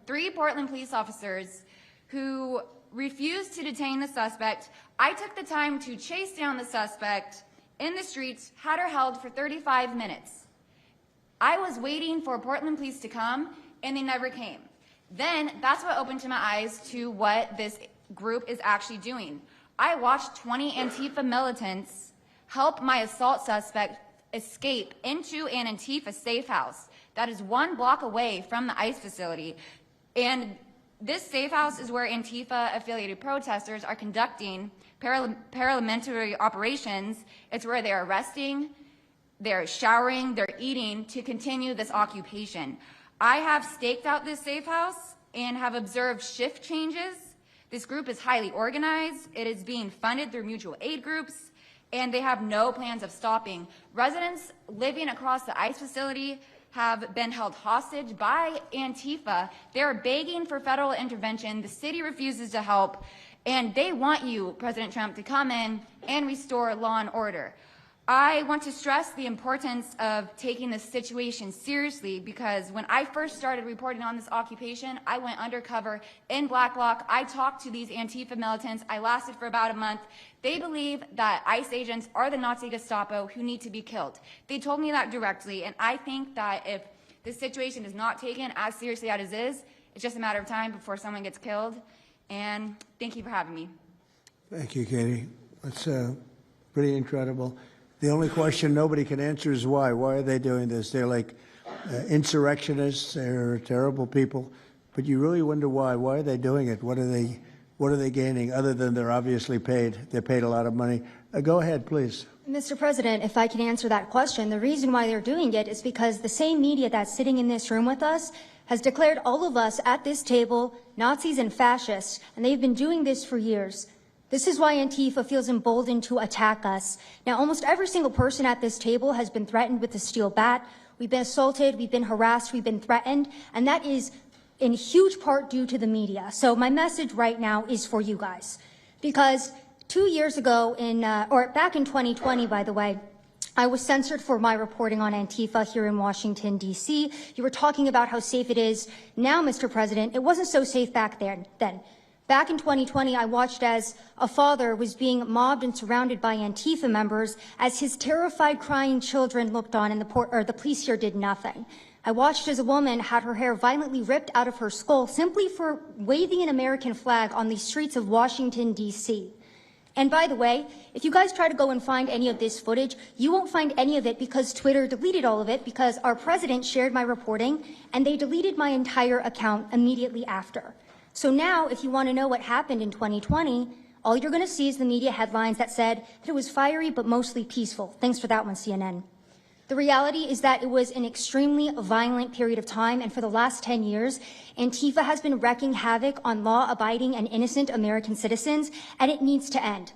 Speaker 10: three Portland police officers who refused to detain the suspect. I took the time to chase down the suspect in the streets, had her held for 35 minutes. I was waiting for Portland police to come, and they never came. Then that's what opened to my eyes to what this group is actually doing. I watched 20 Antifa militants help my assault suspect escape into an Antifa safe house that is 1 block away from the ICE facility. And this safe house is where Antifa-affiliated protesters are conducting paramilitary operations. It's where they're arresting, they're showering, they're eating to continue this occupation. I have staked out this safe house and have observed shift changes. This group is highly organized. It is being funded through mutual aid groups, and they have no plans of stopping. Residents living across the ICE facility have been held hostage by Antifa. They're begging for federal intervention. The city refuses to help, and they want you, President Trump, to come in and restore law and order. I want to stress the importance of taking this situation seriously, because when I first started reporting on this occupation, I went undercover in Black Bloc. I talked to these Antifa militants. I lasted for about a month. They believe that ICE agents are the Nazi Gestapo who need to be killed. They told me that directly, and I think that if this situation is not taken as seriously as it is, it's just a matter of time before someone gets killed. And thank you for having me.
Speaker 1: Thank you, Katie. That's pretty incredible. The only question nobody can answer is why. Why are they doing this? They're like insurrectionists. They're terrible people. But you really wonder why. Why are they doing it? What are they gaining other than they're obviously paid? They're paid a lot of money. Go ahead, please.
Speaker 11: Mr. President, if I can answer that question, the reason why they're doing it is because the same media that's sitting in this room with us has declared all of us at this table Nazis and fascists, and they've been doing this for years. This is why Antifa feels emboldened to attack us. Now, almost every single person at this table has been threatened with a steel bat. We've been assaulted, we've been harassed, we've been threatened, and that is in huge part due to the media. So my message right now is for you guys, because 2 years ago, back in 2020, by the way, I was censored for my reporting on Antifa here in Washington, D.C. You were talking about how safe it is. Now, Mr. President, it wasn't so safe back then. Back in 2020, I watched as a father was being mobbed and surrounded by Antifa members as his terrified, crying children looked on and the police here did nothing. I watched as a woman had her hair violently ripped out of her skull simply for waving an American flag on the streets of Washington, D.C. And by the way, if you guys try to go and find any of this footage, you won't find any of it because Twitter deleted all of it because our president shared my reporting and they deleted my entire account immediately after. So now, if you want to know what happened in 2020, all you're going to see is the media headlines that said that it was fiery but mostly peaceful. Thanks for that one, CNN. The reality is that it was an extremely violent period of time, and for the last 10 years, Antifa has been wreaking havoc on law-abiding and innocent American citizens, and it needs to end.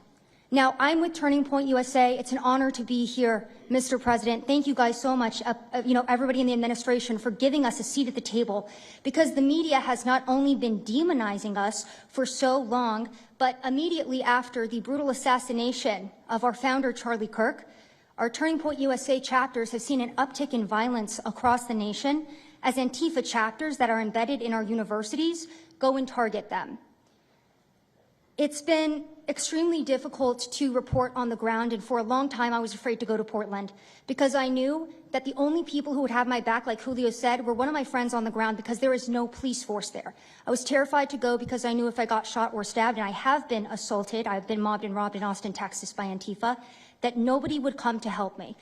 Speaker 11: Now, I'm with Turning Point USA. It's an honor to be here, Mr. President. Thank you guys so much, everybody in the administration, for giving us a seat at the table, because the media has not only been demonizing us for so long, but immediately after the brutal assassination of our founder, Charlie Kirk, our Turning Point USA chapters have seen an uptick in violence across the nation as Antifa chapters that are embedded in our universities go and target them. It's been extremely difficult to report on the ground, and for a long time I was afraid to go to Portland because I knew that the only people who would have my back, like Julio said, were one of my friends on the ground because there is no police force there. I was terrified to go because I knew if I got shot or stabbed, and I have been assaulted, I've been mobbed and robbed in Austin, Texas by Antifa, that nobody would come to help me.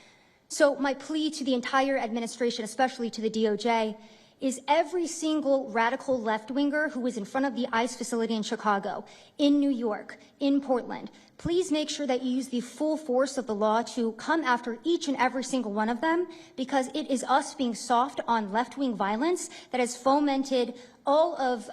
Speaker 11: So my plea to the entire administration, especially to the DOJ, is every single radical left-winger who is in front of the ICE facility in Chicago, in New York, in Portland, please make sure that you use the full force of the law to come after each and every single one of them, because it is us being soft on left-wing violence that has fomented all of,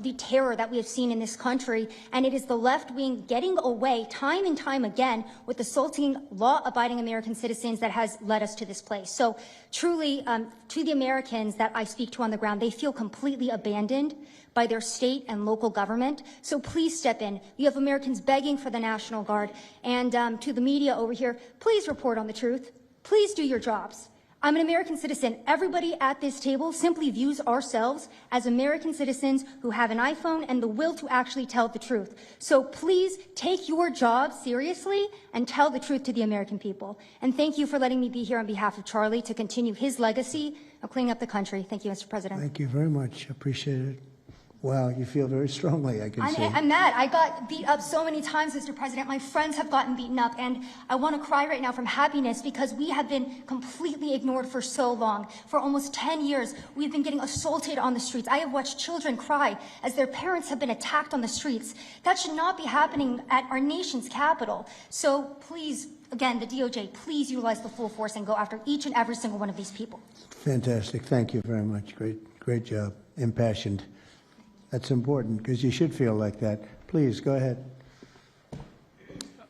Speaker 11: the terror that we have seen in this country, and it is the left wing getting away time and time again with assaulting law-abiding American citizens that has led us to this place. So truly, to the Americans that I speak to on the ground, they feel completely abandoned by their state and local government. So please step in. You have Americans begging for the National Guard. And to the media over here, please report on the truth. Please do your jobs. I'm an American citizen. Everybody at this table simply views ourselves as American citizens who have an iPhone and the will to actually tell the truth. So please take your job seriously and tell the truth to the American people. And thank you for letting me be here on behalf of Charlie to continue his legacy of cleaning up the country. Thank you, Mr. President.
Speaker 1: Thank you very much. Appreciate it. Wow, you feel very strongly, I can see.
Speaker 11: I'm mad. I got beat up so many times, Mr. President. My friends have gotten beaten up, and I want to cry right now from happiness because we have been completely ignored for so long. For almost 10 years, we've been getting assaulted on the streets. I have watched children cry as their parents have been attacked on the streets. That should not be happening at our nation's capital. So please, again, the DOJ, please utilize the full force and go after each and every single one of these people.
Speaker 1: Fantastic. Thank you very much. Great job. Impassioned. That's important because you should feel like that. Please, go ahead.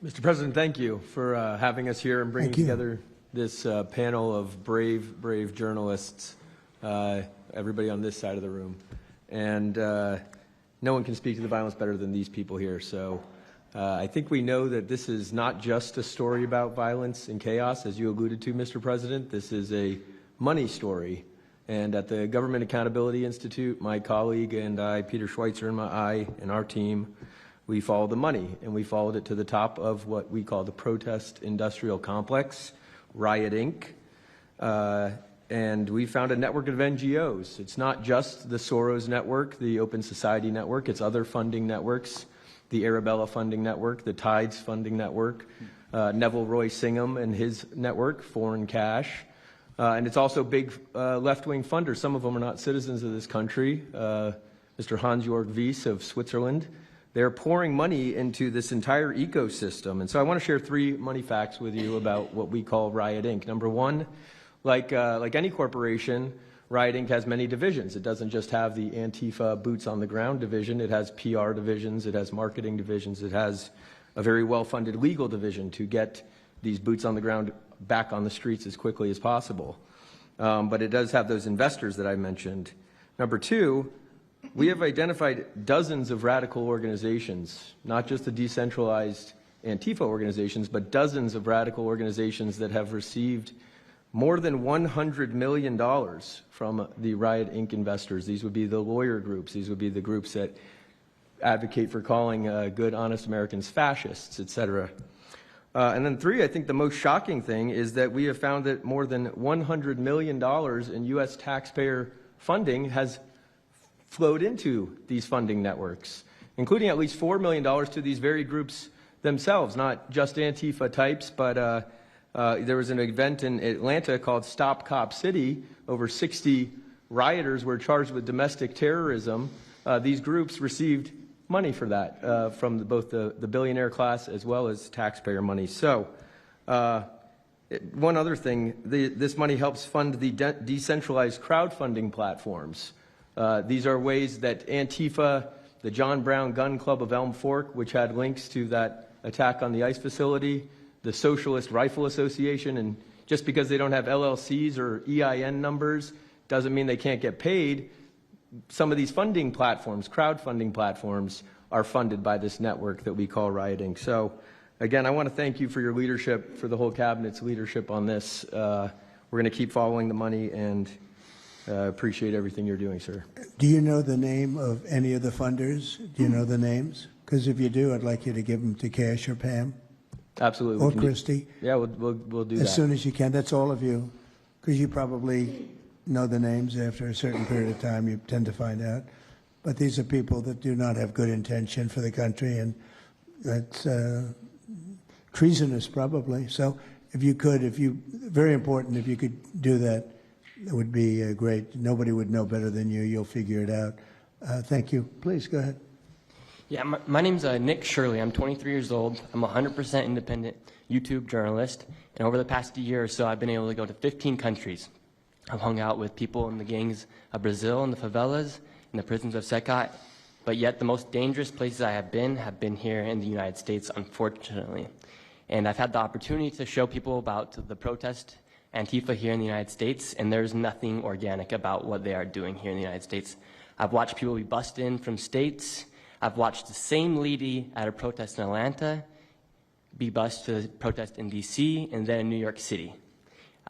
Speaker 12: Mr. President, thank you for having us here and bringing together this panel of brave journalists, everybody on this side of the room. And no one can speak to the violence better than these people here. So I think we know that this is not just a story about violence and chaos, as you alluded to, Mr. President. This is a money story. And at the Government Accountability Institute, my colleague and I, Peter Schweitzer and our team, we followed the money, and we followed it to the top of what we call the protest industrial complex, Riot Inc. And we found a network of NGOs. It's not just the Soros network, the Open Society network, it's other funding networks, the Arabella funding network, the Tides funding network, Neville Roy Singham and his network, Foreign Cash. And it's also big left-wing funders. Some of them are not citizens of this country. Mr. Hans-Jörg Wyss of Switzerland. They're pouring money into this entire ecosystem. And so I want to share 3 money facts with you about what we call Riot Inc. Number one, like any corporation, Riot Inc. has many divisions. It doesn't just have the Antifa boots on the ground division. It has PR divisions. It has marketing divisions. It has a very well-funded legal division to get these boots on the ground back on the streets as quickly as possible. But it does have those investors that I mentioned. Number 2, we have identified dozens of radical organizations, not just the decentralized Antifa organizations, but dozens of radical organizations that have received more than $100 million from the Riot Inc. investors. These would be the lawyer groups. These would be the groups that advocate for calling good, honest Americans fascists, et cetera. And then 3, I think the most shocking thing is that we have found that more than $100 million in U.S. taxpayer funding has flowed into these funding networks, including at least $4 million to these very groups themselves, not just Antifa types, but there was an event in Atlanta called Stop Cop City. Over 60 rioters were charged with domestic terrorism. These groups received money for that from both the billionaire class as well as taxpayer money. So one other thing, this money helps fund the decentralized crowdfunding platforms. These are ways that Antifa, the John Brown Gun Club of Elm Fork, which had links to that attack on the ICE facility, the Socialist Rifle Association, and just because they don't have LLCs or EIN numbers doesn't mean they can't get paid. Some of these funding platforms, crowdfunding platforms, are funded by this network that we call Riot Inc. So, again, I want to thank you for your leadership, for the whole cabinet's leadership on this. We're going to keep following the money, and Appreciate everything you're doing, sir.
Speaker 1: Do you know the name of any of the funders? Do you know the names? Because if you do, I'd like you to give them to Cash or Pam
Speaker 12: Absolutely.
Speaker 1: or
Speaker 12: we can do-
Speaker 1: Christy
Speaker 12: Yeah, we'll do
Speaker 1: as
Speaker 12: that.
Speaker 1: soon as you can. That's all of you, because you probably know the names after a certain period of time. You tend to find out. But these are people that do not have good intention for the country, and that's treasonous probably. So if you could, very important, if you could do that, it would be great. Nobody would know better than you. You'll figure it out. Thank you. Please go ahead.
Speaker 13: Yeah, my name's Nick Shirley. I'm 23 years old. I'm a 100% independent YouTube journalist. And over the past year or so, I've been able to go to 15 countries. I've hung out with people in the gangs of Brazil, in the favelas, in the prisons of Secot. But yet the most dangerous places I have been here in the United States, unfortunately. And I've had the opportunity to show people about the protest Antifa here in the United States, and there's nothing organic about what they are doing here in the United States. I've watched people be bussed in from states. I've watched the same lady at a protest in Atlanta be bused to protest in D.C. and then in New York City.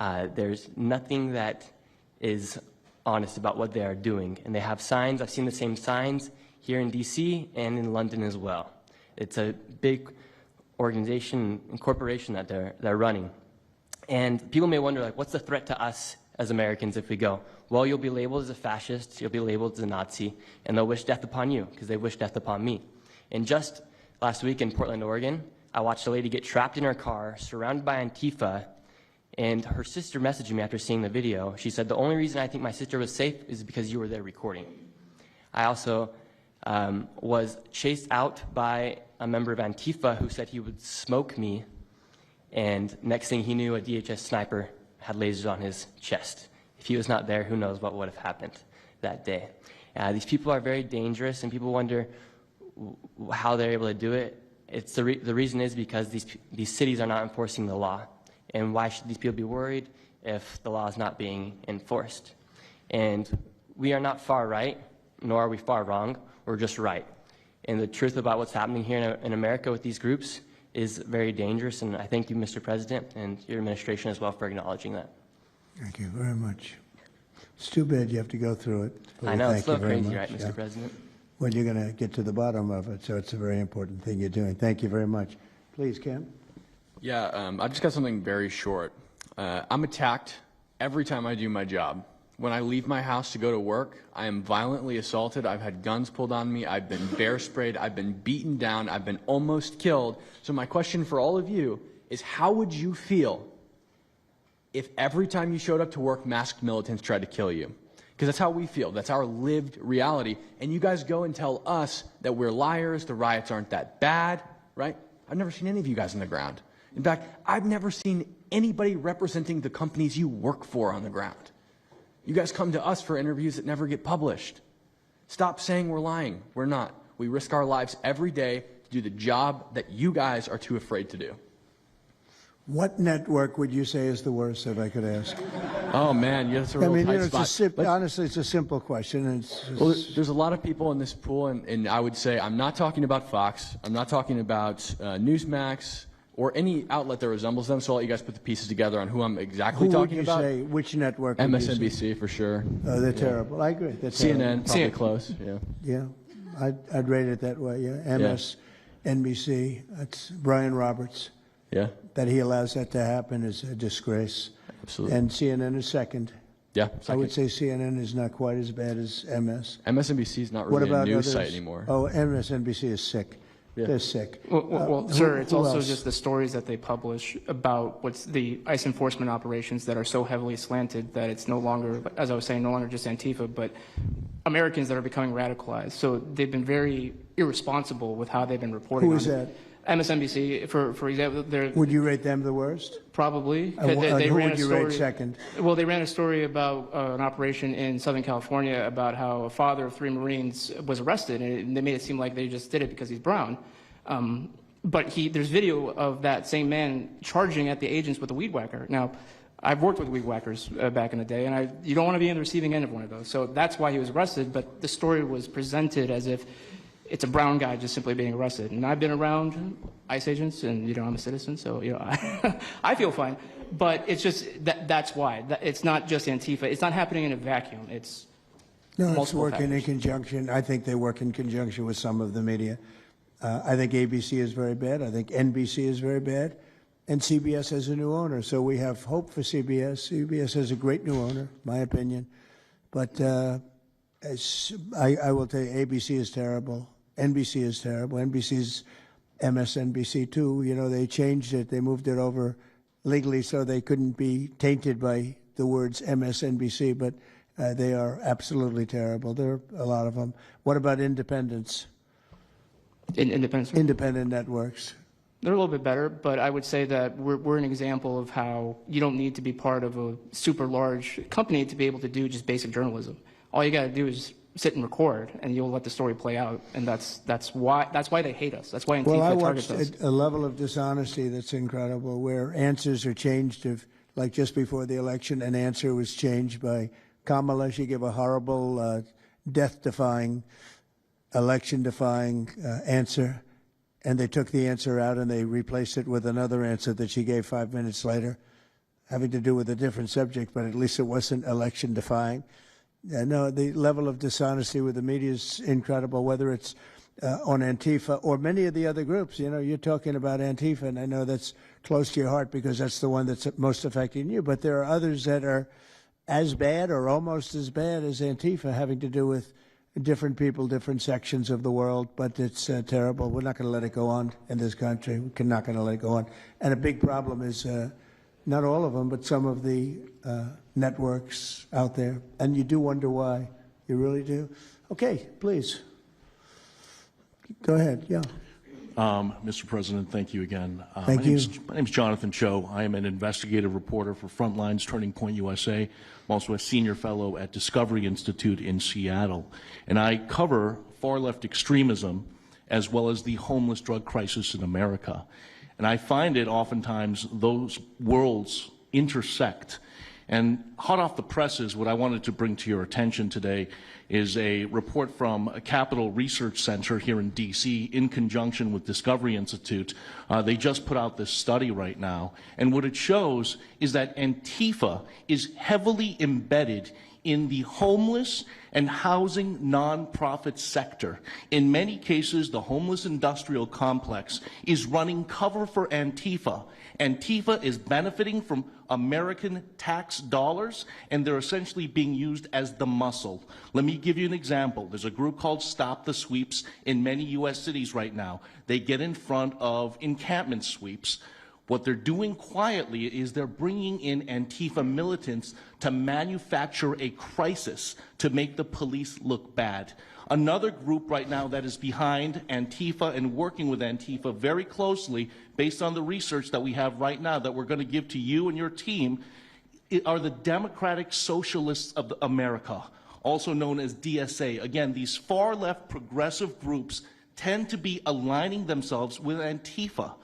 Speaker 13: There's nothing that is honest about what they are doing. And they have signs. I've seen the same signs here in D.C. and in London as well. It's a big organization and corporation that they're running. And people may wonder, like, what's the threat to us as Americans if we go? Well, you'll be labeled as a fascist, you'll be labeled as a Nazi, and they'll wish death upon you because they wish death upon me. And just last week in Portland, Oregon, I watched a lady get trapped in her car, surrounded by Antifa, and her sister messaged me after seeing the video. She said, the only reason I think my sister was safe is because you were there recording. I also was chased out by a member of Antifa who said he would smoke me, and next thing he knew, a DHS sniper had lasers on his chest. If he was not there, who knows what would have happened that day. These people are very dangerous, and people wonder how they're able to do it. It's the reason is because these cities are not enforcing the law. And why should these people be worried if the law is not being enforced? And we are not far right, nor are we far wrong. We're just right. And the truth about what's happening here in America with these groups is very dangerous. And I thank you, Mr. President, and your administration as well for acknowledging that.
Speaker 1: Thank you very much. It's too bad you have to go through it.
Speaker 13: I know, it's a
Speaker 1: Thank you
Speaker 13: little
Speaker 1: very
Speaker 13: crazy,
Speaker 1: much.
Speaker 13: right, Mr. President?
Speaker 1: Well, you're going to get to the bottom of it, so it's a very important thing you're doing. Thank you very much. Please, Cam.
Speaker 14: Yeah, I've just got something very short. I'm attacked every time I do my job. When I leave my house to go to work, I am violently assaulted. I've had guns pulled on me. I've been bear sprayed. I've been beaten down. I've been almost killed. So my question for all of you is, how would you feel if every time you showed up to work, masked militants tried to kill you? Because that's how we feel. That's our lived reality. And you guys go and tell us that we're liars, the riots aren't that bad, right? I've never seen any of you guys on the ground. In fact, I've never seen anybody representing the companies you work for on the ground. You guys come to us for interviews that never get published. Stop saying we're lying. We're not. We risk our lives every day to do the job that you guys are too afraid to do.
Speaker 1: What network would you say is the worst, if I could ask?
Speaker 14: Oh, man, that's a real tight spot.
Speaker 1: Honestly, it's a simple question.
Speaker 14: Well, there's a lot of people in this pool, and I would say I'm not talking about Fox. I'm not talking about Newsmax or any outlet that resembles them, so I'll let you guys put the pieces together on who I'm exactly talking about.
Speaker 1: Who would you say, which network would you say?
Speaker 14: MSNBC, for sure.
Speaker 1: Oh, they're terrible. I agree. They're
Speaker 14: CNN,
Speaker 1: terrible.
Speaker 14: probably close, yeah.
Speaker 1: Yeah, I'd rate it that way, yeah. MSNBC, that's Brian Roberts.
Speaker 14: Yeah.
Speaker 1: That he allows that to happen is a disgrace.
Speaker 14: Absolutely.
Speaker 1: And CNN is second.
Speaker 14: Yeah,
Speaker 1: I would say CNN is not quite as bad as MS.
Speaker 14: MSNBC is not really a news site anymore.
Speaker 1: Oh, MSNBC is sick.
Speaker 14: Yeah.
Speaker 1: They're sick.
Speaker 9: Well, sir, it's
Speaker 1: who
Speaker 9: also
Speaker 1: else?
Speaker 9: just the stories that they publish about what's the ICE enforcement operations that are so heavily slanted that it's no longer, as I was saying, no longer just Antifa, but Americans that are becoming radicalized. So they've been very irresponsible with how they've been reporting.
Speaker 1: Who is that?
Speaker 9: MSNBC, for example, they're...
Speaker 1: Would you rate them the worst?
Speaker 9: Probably.
Speaker 1: Who would you rate second?
Speaker 9: Well, they ran a story about an operation in Southern California about how a father of 3 Marines was arrested, and they made it seem like they just did it because he's brown. But there's video of that same man charging at the agents with a weed whacker. Now, I've worked with weed whackers back in the day, and you don't want to be in the receiving end of one of those. So that's why he was arrested, but the story was presented as if it's a brown guy just simply being arrested. And I've been around ICE agents, and, I'm a citizen, so, I feel fine. but it's just that's why. It's not just Antifa. It's not happening in a vacuum. It's
Speaker 1: No, it's
Speaker 9: multiple
Speaker 1: working in
Speaker 9: factors.
Speaker 1: conjunction. I think they work in conjunction with some of the media. I think ABC is very bad. I think NBC is very bad. And CBS has a new owner. So we have hope for CBS. CBS has a great new owner, my opinion. But I will tell you, ABC is terrible. NBC is terrible. NBC's MSNBC too. You know, they changed it. They moved it over legally so they couldn't be tainted by the words MSNBC. But they are absolutely terrible. There are a lot of them. What about independents? Independent networks.
Speaker 9: They're a little bit better, but I would say that we're an example of how you don't need to be part of a super large company to be able to do just basic journalism. All you got to do is sit and record, and you'll let the story play out. And that's why they hate us. That's why Antifa targets us.
Speaker 1: Well, I watched a level of dishonesty that's incredible, where answers are changed. Like just before the election, an answer was changed by Kamala. She gave a horrible, death-defying, election-defying answer. And they took the answer out and they replaced it with another answer that she gave 5 minutes later, having to do with a different subject, but at least it wasn't election-defying. No, the level of dishonesty with the media is incredible, whether it's on Antifa or many of the other groups. You know, you're talking about Antifa, and I know that's close to your heart because that's the one that's most affecting you. But there are others that are as bad or almost as bad as Antifa, having to do with different people, different sections of the world, but it's terrible. We're not going to let it go on in this country. We're not going to let it go on. And a big problem is not all of them, but some of the networks out there. And you do wonder why. You really do. Okay, please. Go ahead. Yeah.
Speaker 15: Mr. President, thank you again.
Speaker 1: Thank you.
Speaker 15: My name is Jonathan Cho. I am an investigative reporter for Frontlines Turning Point USA. I'm also a senior fellow at Discovery Institute in Seattle. And I cover far-left extremism as well as the homeless drug crisis in America. And I find it oftentimes those worlds intersect. And hot off the presses, what I wanted to bring to your attention today is a report from a Capital Research Center here in D.C. in conjunction with Discovery Institute. They just put out this study right now. And what it shows is that Antifa is heavily embedded in the homeless and housing nonprofit sector. In many cases, the homeless industrial complex is running cover for Antifa. Antifa is benefiting from American tax dollars, and they're essentially being used as the muscle. Let me give you an example. There's a group called Stop the Sweeps in many U.S. cities right now. They get in front of encampment sweeps. What they're doing quietly is they're bringing in Antifa militants to manufacture a crisis to make the police look bad. Another group right now that is behind Antifa and working with Antifa very closely, based on the research that we have right now that we're going to give to you and your team, are the Democratic Socialists of America, also known as DSA. Again, these far-left progressive groups tend to be aligning themselves with Antifa.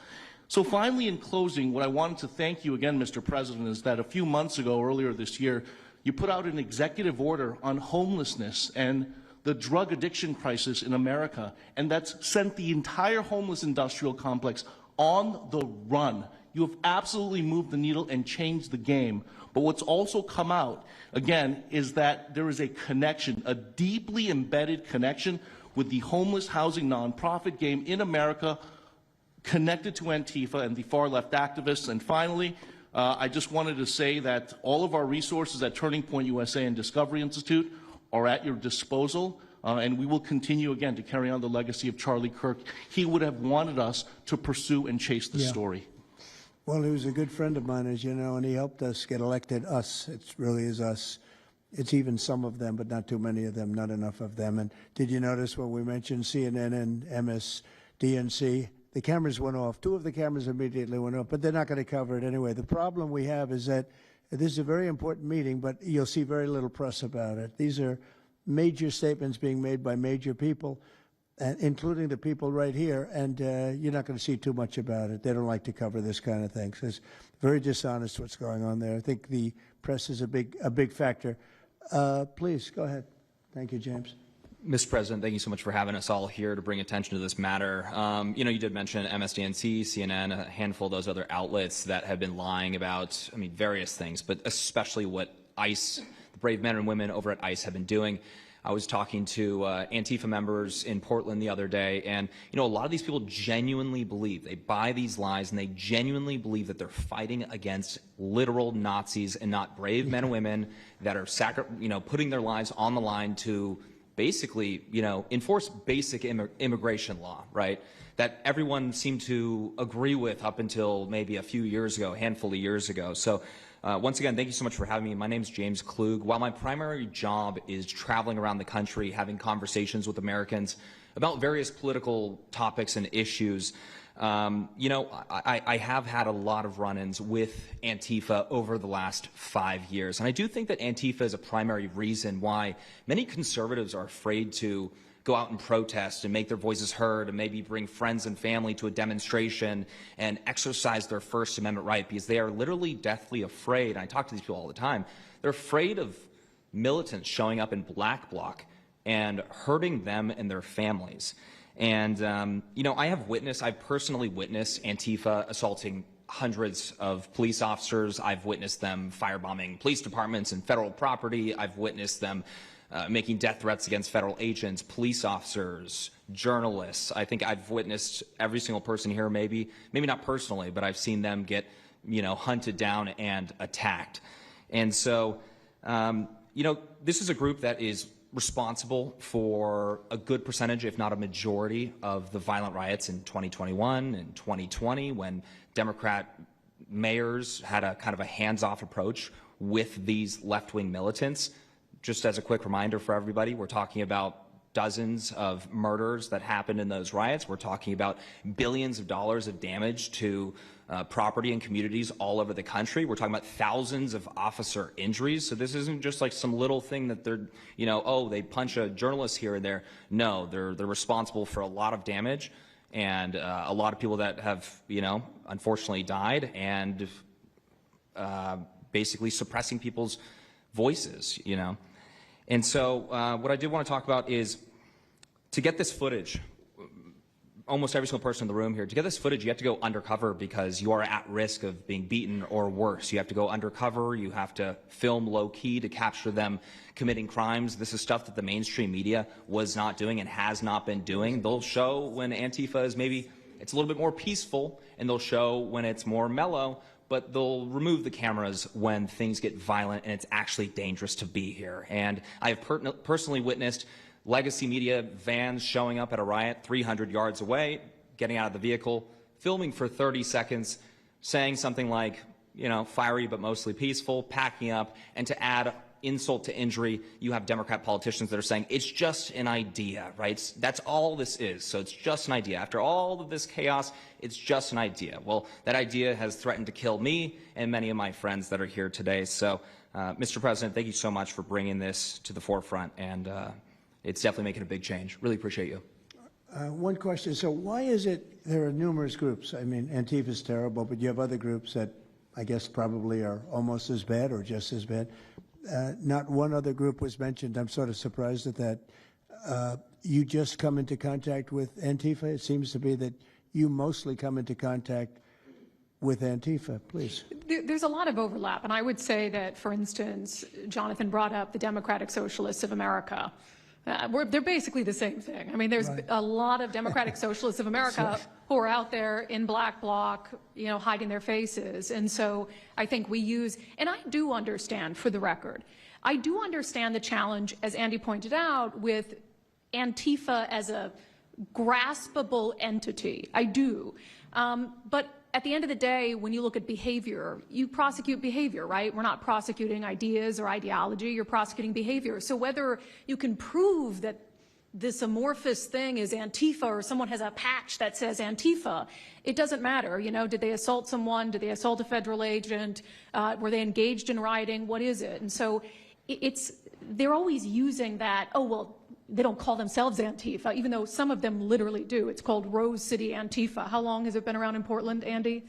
Speaker 15: So finally, in closing, what I wanted to thank you again, Mr. President, is that a few months ago, earlier this year, you put out an executive order on homelessness and the drug addiction crisis in America, and that's sent the entire homeless industrial complex on the run. You have absolutely moved the needle and changed the game. But what's also come out, again, is that there is a connection, a deeply embedded connection with the homeless housing nonprofit game in America, connected to Antifa and the far-left activists. And finally, I just wanted to say that all of our resources at Turning Point USA and Discovery Institute are at your disposal, and we will continue, again, to carry on the legacy of Charlie Kirk. He would have wanted us to pursue and chase the story.
Speaker 1: Well, he was a good friend of mine, as you know, and he helped us get elected. Us, it really is us. It's even some of them, but not too many of them, not enough of them. And did you notice when we mentioned CNN and MSDNC, the cameras went off. 2 of the cameras immediately went off, but they're not going to cover it anyway. The problem we have is that this is a very important meeting, but you'll see very little press about it. These are major statements being made by major people, including the people right here, and you're not going to see too much about it. They don't like to cover this kind of thing. So it's very dishonest what's going on there. I think the press is a big factor. Please, go ahead. Thank you, James.
Speaker 16: Mr. President, thank you so much for having us all here to bring attention to this matter. You did mention MSDNC, CNN, a handful of those other outlets that have been lying about, various things, but especially what ICE, the brave men and women over at ICE have been doing. I was talking to Antifa members in Portland the other day, and a lot of these people genuinely believe, they buy these lies, and they genuinely believe that they're fighting against literal Nazis and not brave men and women that are putting their lives on the line to basically, enforce basic immigration law, right? That everyone seemed to agree with up until maybe a few years ago, a handful of years ago. So once again, thank you so much for having me. My name is James Klug. While my primary job is traveling around the country, having conversations with Americans about various political topics and issues, I have had a lot of run-ins with Antifa over the last 5 years. And I do think that Antifa is a primary reason why many conservatives are afraid to go out and protest and make their voices heard and maybe bring friends and family to a demonstration and exercise their First Amendment right, because they are literally deathly afraid. And I talk to these people all the time. They're afraid of militants showing up in black bloc and hurting them and their families. And, I've personally witnessed Antifa assaulting hundreds of police officers. I've witnessed them firebombing police departments and federal property. I've witnessed them making death threats against federal agents, police officers, journalists. I think I've witnessed every single person here, maybe not personally, but I've seen them get, hunted down and attacked. And so, this is a group that is responsible for a good percentage, if not a majority, of the violent riots in 2021 and 2020, when Democrat mayors had a kind of a hands-off approach with these left-wing militants. Just as a quick reminder for everybody, we're talking about dozens of murders that happened in those riots. We're talking about billions of dollars of damage to property and communities all over the country. We're talking about thousands of officer injuries. So this isn't just like some little thing that they're, they punch a journalist here and there. No, they're responsible for a lot of damage and a lot of people that have, unfortunately died and basically suppressing people's voices, And so what I did want to talk about is to get this footage, almost every single person in the room here, to get this footage, you have to go undercover because you are at risk of being beaten or worse. You have to go undercover. You have to film low-key to capture them committing crimes. This is stuff that the mainstream media was not doing and has not been doing. They'll show when Antifa is maybe, it's a little bit more peaceful, and they'll show when it's more mellow, but they'll remove the cameras when things get violent and it's actually dangerous to be here. And I have personally witnessed legacy media vans showing up at a riot 300 yards away, getting out of the vehicle, filming for 30 seconds, saying something like, fiery but mostly peaceful, packing up, and to add insult to injury, you have Democrat politicians that are saying, it's just an idea, right? That's all this is, so it's just an idea. After all of this chaos, it's just an idea. Well, that idea has threatened to kill me and many of my friends that are here today. So, Mr. President, thank you so much for bringing this to the forefront, and it's definitely making a big change. Really appreciate you.
Speaker 1: One question. So why is it there are numerous groups? Antifa is terrible, but you have other groups that I guess probably are almost as bad or just as bad. Not one other group was mentioned. I'm sort of surprised at that. You just come into contact with Antifa? It seems to be that you mostly come into contact with Antifa, please.
Speaker 6: There's a lot of overlap, and I would say that, for instance, Jonathan brought up the Democratic Socialists of America. They're basically the same thing. There's a lot of Democratic Socialists of America who are out there in black bloc, hiding their faces. And so I think we use, and I do understand, for the record, I do understand the challenge, as Andy pointed out, with Antifa as a graspable entity. I do. But at the end of the day, when you look at behavior, you prosecute behavior, right? We're not prosecuting ideas or ideology, you're prosecuting behavior. So whether you can prove that this amorphous thing is Antifa or someone has a patch that says Antifa, it doesn't matter. Did they assault someone? Did they assault a federal agent? Were they engaged in rioting? What is it? And so they're always using that, oh, well, they don't call themselves Antifa, even though some of them literally do. It's called Rose City Antifa. How long has it been around in Portland, Andy?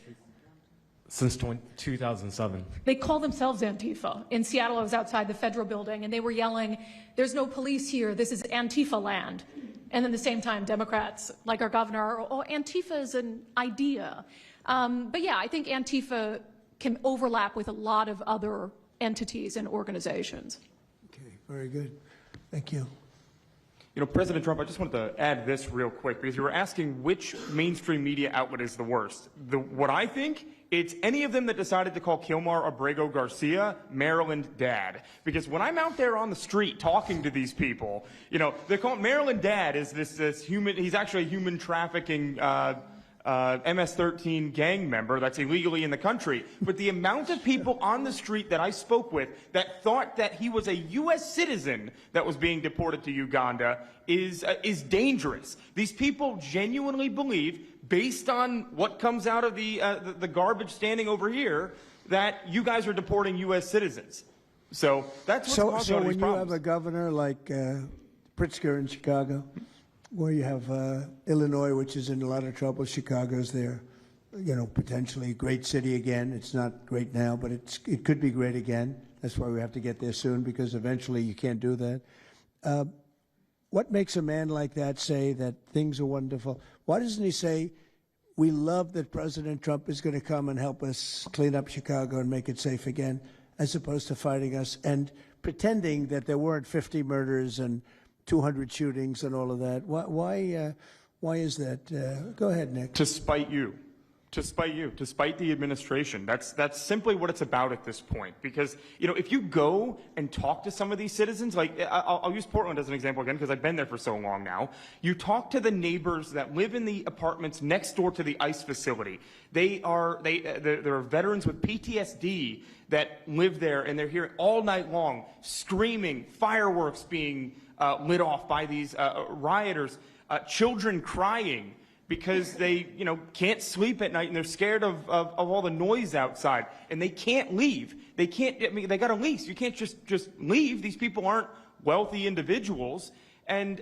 Speaker 7: Since 2007.
Speaker 6: They call themselves Antifa. In Seattle, I was outside the federal building, and they were yelling, "There's no police here. This is Antifa land." And at the same time, Democrats, like our governor, "Oh, Antifa is an idea." But yeah, I think Antifa can overlap with a lot of other entities and organizations.
Speaker 1: Okay, very good. Thank you.
Speaker 2: You know, President Trump, I just wanted to add this real quick, because you were asking which mainstream media outlet is the worst. What I think, it's any of them that decided to call Kilmar Abrego Garcia Maryland Dad. Because when I'm out there on the street talking to these people, you know, they call Maryland Dad is this human, he's actually a human trafficking MS-13 gang member that's illegally in the country. But the amount of people on the street that I spoke with that thought that he was a U.S. citizen that was being deported to Uganda is dangerous. These people genuinely believe, based on what comes out of the garbage standing over here, that you guys are deporting U.S. citizens. So that's what's causing all these problems.
Speaker 1: So when you have a governor like Pritzker in Chicago, where you have Illinois, which is in a lot of trouble, Chicago's there, you know, potentially a great city again. It's not great now, but it could be great again. That's why we have to get there soon, because eventually you can't do that. What makes a man like that say that things are wonderful? Why doesn't he say, we love that President Trump is going to come and help us clean up Chicago and make it safe again, as opposed to fighting us and pretending that there weren't 50 murders and 200 shootings and all of that? Why is that? Go ahead, Nick.
Speaker 2: To spite you. To spite you, to spite the administration. That's simply what it's about at this point. Because, you know, if you go and talk to some of these citizens, like I'll use Portland as an example again, because I've been there for so long now. You talk to the neighbors that live in the apartments next door to the ICE facility. There are veterans with PTSD that live there, and they're here all night long, screaming, fireworks being lit off by these rioters, children crying, because they, you know, can't sleep at night and they're scared of all the noise outside, and they can't leave. They can't. I mean, they got a lease. You can't just leave. These people aren't wealthy individuals, and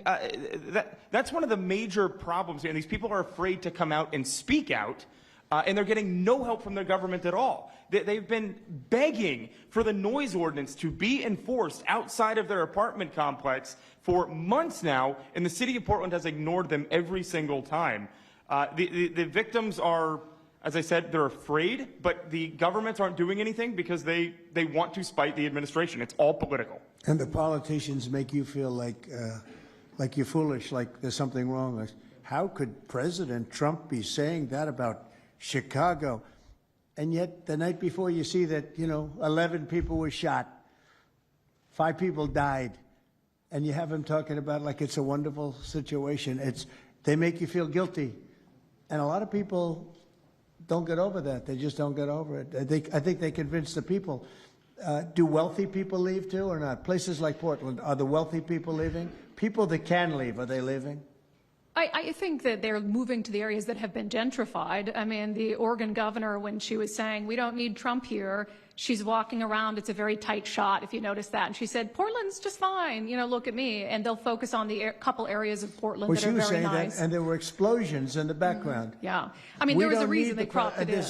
Speaker 2: that's one of the major problems here. And these people are afraid to come out and speak out, and they're getting no help from their government at all. They've been begging for the noise ordinance to be enforced outside of their apartment complex for months now, and the city of Portland has ignored them every single time. The victims are, as I said, they're afraid, but the governments aren't doing anything because they want to spite the administration. It's all political.
Speaker 1: And the politicians make you feel like you're foolish, like there's something wrong. Like, how could President Trump be saying that about Chicago? And yet the night before you see that, you know, 11 people were shot, 5 people died, and you have him talking about like it's a wonderful situation. They make you feel guilty. And a lot of people don't get over that. They just don't get over it. I think they convince the people. Do wealthy people leave too or not? Places like Portland, are the wealthy people leaving? People that can leave, are they leaving?
Speaker 6: I think that they're moving to the areas that have been gentrified. I mean, the Oregon governor, when she was saying, we don't need Trump here, she's walking around. It's a very tight shot, if you notice that. And she said, Portland's just fine. You know, look at me. And they'll focus on the couple areas of Portland that are very nice. Well, she was saying that, and
Speaker 1: there were explosions in the background.
Speaker 6: Yeah. I mean, there was a reason they cropped it in.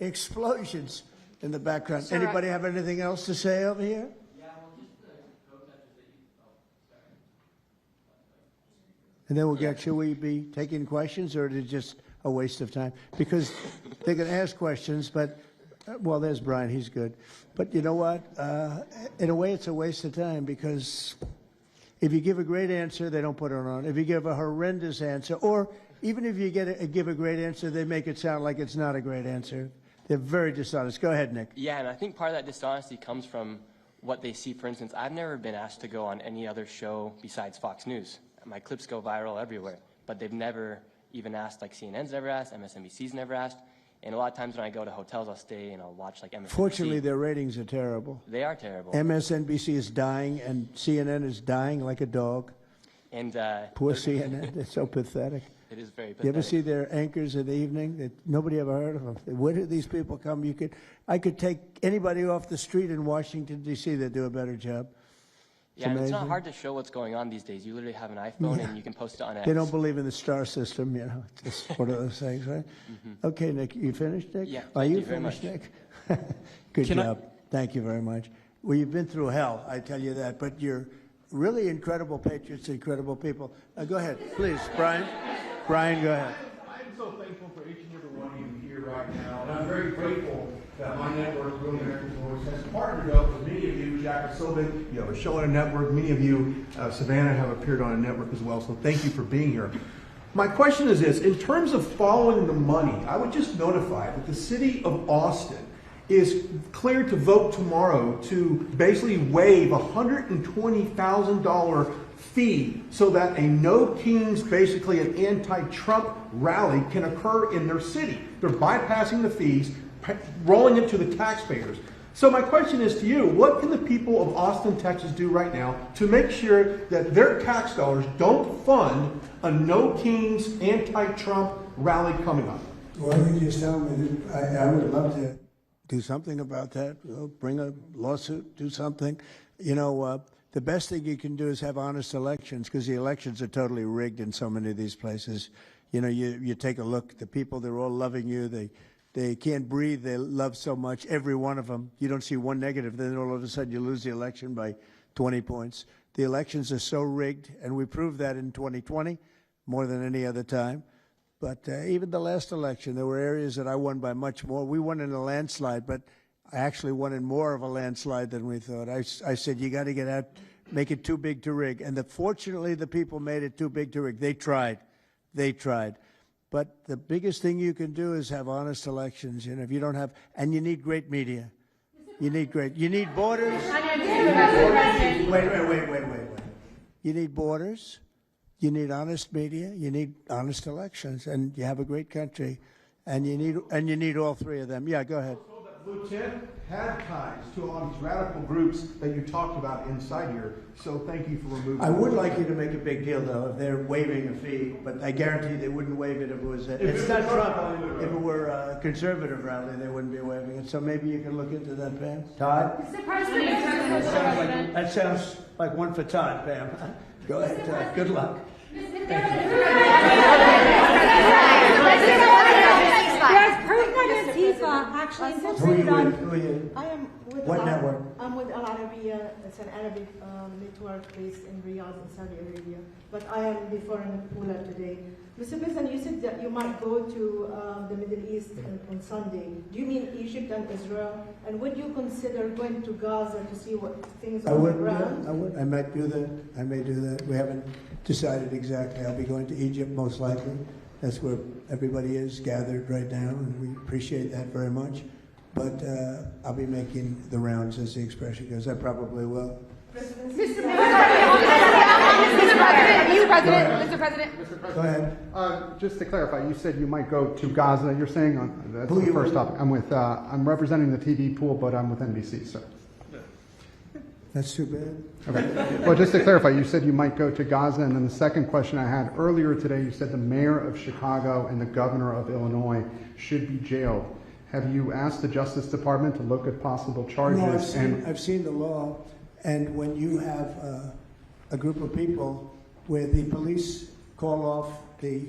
Speaker 1: Explosions in the background.
Speaker 6: Sir,
Speaker 1: anybody have anything else to say over here? And then we'll get, should we be taking questions, or is it just a waste of time? Because they can ask questions, but, well, there's Brian, he's good. But you know what? In a way, it's a waste of time, because if you give a great answer, they don't put it on. If you give a horrendous answer, or even if you give a great answer, they make it sound like it's not a great answer. They're very dishonest. Go ahead, Nick.
Speaker 13: Yeah, and I think part of that dishonesty comes from what they see. For instance, I've never been asked to go on any other show besides Fox News. My clips go viral everywhere, but they've never even asked, like CNN's never asked, MSNBC's never asked. And a lot of times when I go to hotels, I'll stay and I'll watch like MSNBC.
Speaker 1: Fortunately, their ratings are terrible.
Speaker 13: They are terrible.
Speaker 1: MSNBC is dying, and CNN is dying like a dog.
Speaker 13: And
Speaker 1: poor CNN, it's so pathetic.
Speaker 13: It is very pathetic.
Speaker 1: You ever see their anchors in the evening? That nobody ever heard of them. Where did these people come? I could take anybody off the street in Washington, D.C. that do a better job.
Speaker 13: Yeah, and it's not
Speaker 1: amazing.
Speaker 13: hard to show what's going on these days. You literally have an iPhone and you can post it on X.
Speaker 1: They don't believe in the star system, you know. It's just one of those things, right? Okay, Nick, you finished, Nick?
Speaker 13: Yeah,
Speaker 1: Are
Speaker 13: thank
Speaker 1: you
Speaker 13: you very
Speaker 1: finished,
Speaker 13: much.
Speaker 1: Nick? Good
Speaker 7: Can I-
Speaker 1: job. Thank you very much. Well, you've been through hell, I tell you that, but you're really incredible patriots, incredible people. Go ahead, please, Brian. Brian, go ahead.
Speaker 17: I'm so thankful for each and every one of you here right now, and I'm very grateful that my network, Real American Voice, has partnered up with many of you. Jack and Sylvan, you have a show on a network. Many of you, Savannah, have appeared on a network as well, so thank you for being here. My question is this: in terms of following the money, I would just notify that the city of Austin is cleared to vote tomorrow to basically waive a $120,000 fee so that a No Kings, basically an anti-Trump rally, can occur in their city. They're bypassing the fees, rolling it to the taxpayers. So my question is to you, what can the people of Austin, Texas do right now to make sure that their tax dollars don't fund a No Kings anti-Trump rally coming up?
Speaker 1: Well, you just tell me that I would love to do something about that. Bring a lawsuit, do something. You know, the best thing you can do is have honest elections, because the elections are totally rigged in so many of these places. You know, you take a look, the people, they're all loving you. They can't breathe. They love so much, every one of them. You don't see one negative. Then all of a sudden you lose the election by 20 points. The elections are so rigged, and we proved that in 2020 more than any other time. But even the last election, there were areas that I won by much more. We won in a landslide, but I actually won in more of a landslide than we thought. I said, you got to get out, make it too big to rig. And fortunately, the people made it too big to rig. They tried. They tried. But the biggest thing you can do is have honest elections. You know, if you don't have, and you need great media. You need borders. Wait. You need borders. You need honest media, you need honest elections, and you have a great country, and you need all three of them. Yeah, go ahead.
Speaker 17: Lieutenant had ties to all these radical groups that you talked about inside here, so thank you for removing
Speaker 1: I would like you to make a big deal, though, if they're waiving a fee, but I guarantee they wouldn't waive it if it was, it's not Trump. If it were a conservative rally, they wouldn't be waiving it, so maybe you can look into that, Pam. Todd?
Speaker 18: Mr. President.
Speaker 1: That sounds like one for Todd, Pam. Go ahead, Todd. Good luck.
Speaker 18: There's proof that Antifa actually infiltrated on.
Speaker 1: Who are you?
Speaker 18: I am with
Speaker 1: What network?
Speaker 18: I'm with Al Arabiya. It's an Arabic network based in Riyadh in Saudi Arabia. But I am before in Pula today. Mr. President, you said that you might go to the Middle East on Sunday. Do you mean Egypt and Israel? And would you consider going to Gaza to see what things are on the ground?
Speaker 1: I would. I might do that. I may do that. We haven't decided exactly. I'll be going to Egypt most likely. That's where everybody is gathered right now, and we appreciate that very much. But I'll be making the rounds, as the expression goes. I probably will.
Speaker 18: Mr. President.
Speaker 1: Go ahead.
Speaker 19: Just to clarify, you said you might go to Gaza. You're saying that's the first topic. I'm representing the TV pool, but I'm with NBC, so.
Speaker 1: That's too bad.
Speaker 19: Okay. Well, just to clarify, you said you might go to Gaza, and then the second question I had earlier today, you said the mayor of Chicago and the governor of Illinois should be jailed. Have you asked the Justice Department to look at possible charges?
Speaker 1: No, I've seen the law, and when you have a group of people where the police call off the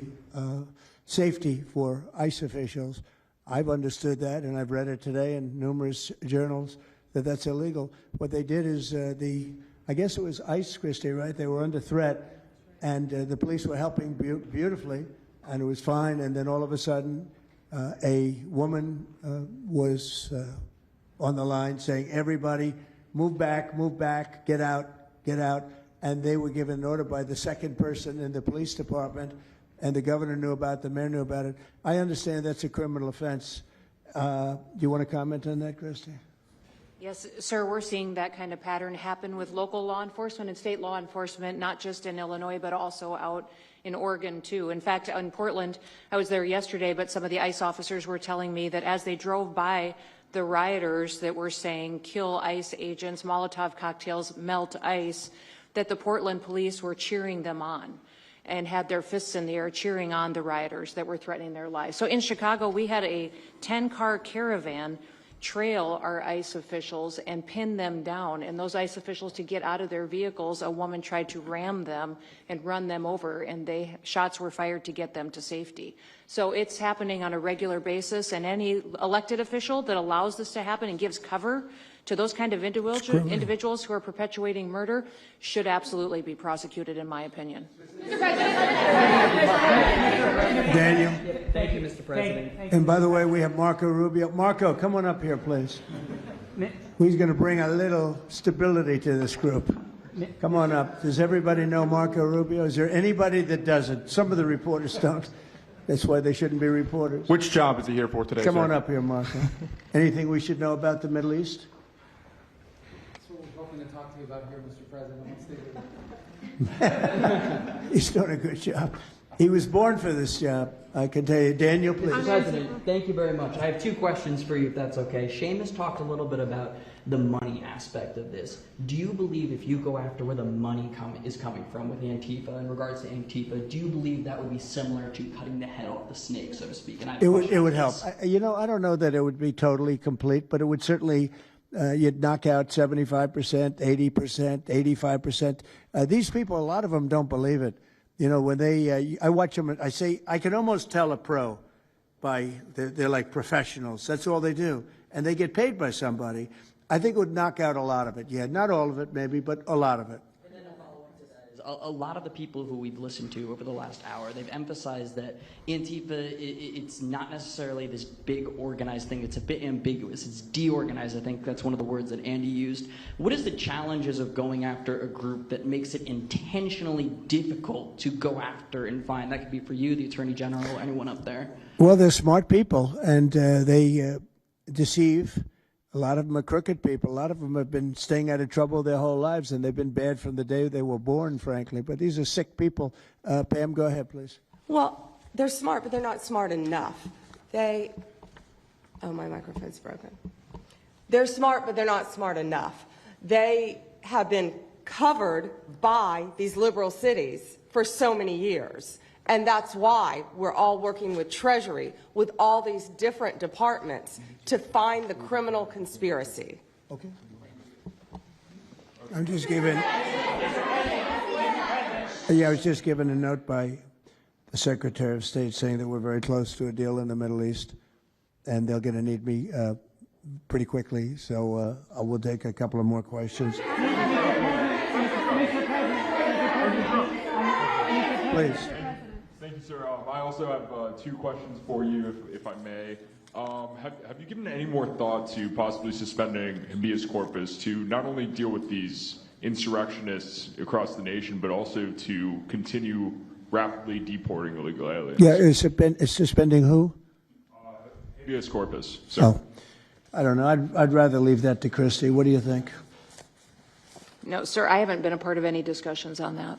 Speaker 1: safety for ICE officials, I've understood that, and I've read it today in numerous journals, that's illegal. What they did is I guess it was ICE, Christie, right? They were under threat, and the police were helping beautifully, and it was fine. And then all of a sudden, a woman was on the line saying, "Everybody, move back, get out." And they were given an order by the second person in the police department, and the governor knew about it, the mayor knew about it. I understand that's a criminal offense. Do you want to comment on that, Christie?
Speaker 4: Yes, sir, we're seeing that kind of pattern happen with local law enforcement and state law enforcement, not just in Illinois, but also out in Oregon, too. In fact, in Portland, I was there yesterday, but some of the ICE officers were telling me that as they drove by the rioters that were saying, kill ICE agents, Molotov cocktails, melt ICE, that the Portland police were cheering them on and had their fists in the air cheering on the rioters that were threatening their lives. So in Chicago, we had a 10-car caravan trail our ICE officials and pin them down. And those ICE officials, to get out of their vehicles, a woman tried to ram them and run them over, and shots were fired to get them to safety. So it's happening on a regular basis, and any elected official that allows this to happen and gives cover to those kind of individuals who are perpetuating murder should absolutely be prosecuted, in my opinion.
Speaker 1: Daniel.
Speaker 20: Thank you, Mr. President.
Speaker 1: And by the way, we have Marco Rubio. Marco, come on up here, please. He's going to bring a little stability to this group. Come on up. Does everybody know Marco Rubio? Is there anybody that doesn't? Some of the reporters don't. That's why they shouldn't be reporters.
Speaker 21: Which job is he here for today,
Speaker 1: Come
Speaker 21: sir?
Speaker 1: on up here, Marco. Anything we should know about the Middle East?
Speaker 20: That's what we're hoping to talk to you about here, Mr. President. Let's stay with
Speaker 1: He's doing a good job. He was born for this job, I can tell you. Daniel, please.
Speaker 20: Mr. President, thank you very much. I have two questions for you, if that's okay. Seamus talked a little bit about the money aspect of this. Do you believe if you go after where the money is coming from with Antifa, in regards to Antifa, do you believe that would be similar to cutting the head off the snake, so to speak? And I have
Speaker 1: It would help. I don't know that it would be totally complete, but it would certainly, you'd knock out 75%, 80%, 85%. These people, a lot of them don't believe it. You know, when I watch them, I say, I can almost tell a pro they're like professionals. That's all they do. And they get paid by somebody. I think it would knock out a lot of it. Yeah, not all of it maybe, but a lot of it.
Speaker 20: And then a follow-up to that is a lot of the people who we've listened to over the last hour, they've emphasized that Antifa, it's not necessarily this big organized thing. It's a bit ambiguous. It's deorganized. I think that's one of the words that Andy used. What is the challenges of going after a group that makes it intentionally difficult to go after and find? That could be for you, the Attorney General, anyone up there.
Speaker 1: Well, they're smart people, and they deceive. A lot of them are crooked people. A lot of them have been staying out of trouble their whole lives, and they've been bad from the day they were born, frankly. But these are sick people. Pam, go ahead, please.
Speaker 3: Well, they're smart, but they're not smart enough. Oh, my microphone's broken. They're smart, but they're not smart enough. They have been covered by these liberal cities for so many years. And that's why we're all working with Treasury, with all these different departments, to find the criminal conspiracy.
Speaker 1: Okay. I'm just giving. I was just given a note by the Secretary of State saying that we're very close to a deal in the Middle East, and they're going to need me pretty quickly. So I will take a couple of more questions. Please.
Speaker 21: Thank you, sir. I also have two questions for you, if I may. Have you given any more thought to possibly suspending habeas corpus to not only deal with these insurrectionists across the nation, but also to continue rapidly deporting illegal aliens?
Speaker 1: Yeah, is suspending who?
Speaker 21: Habeas corpus, sir.
Speaker 1: Oh, I don't know. I'd rather leave that to Christie. What do you think?
Speaker 4: No, sir, I haven't been a part of any discussions on that.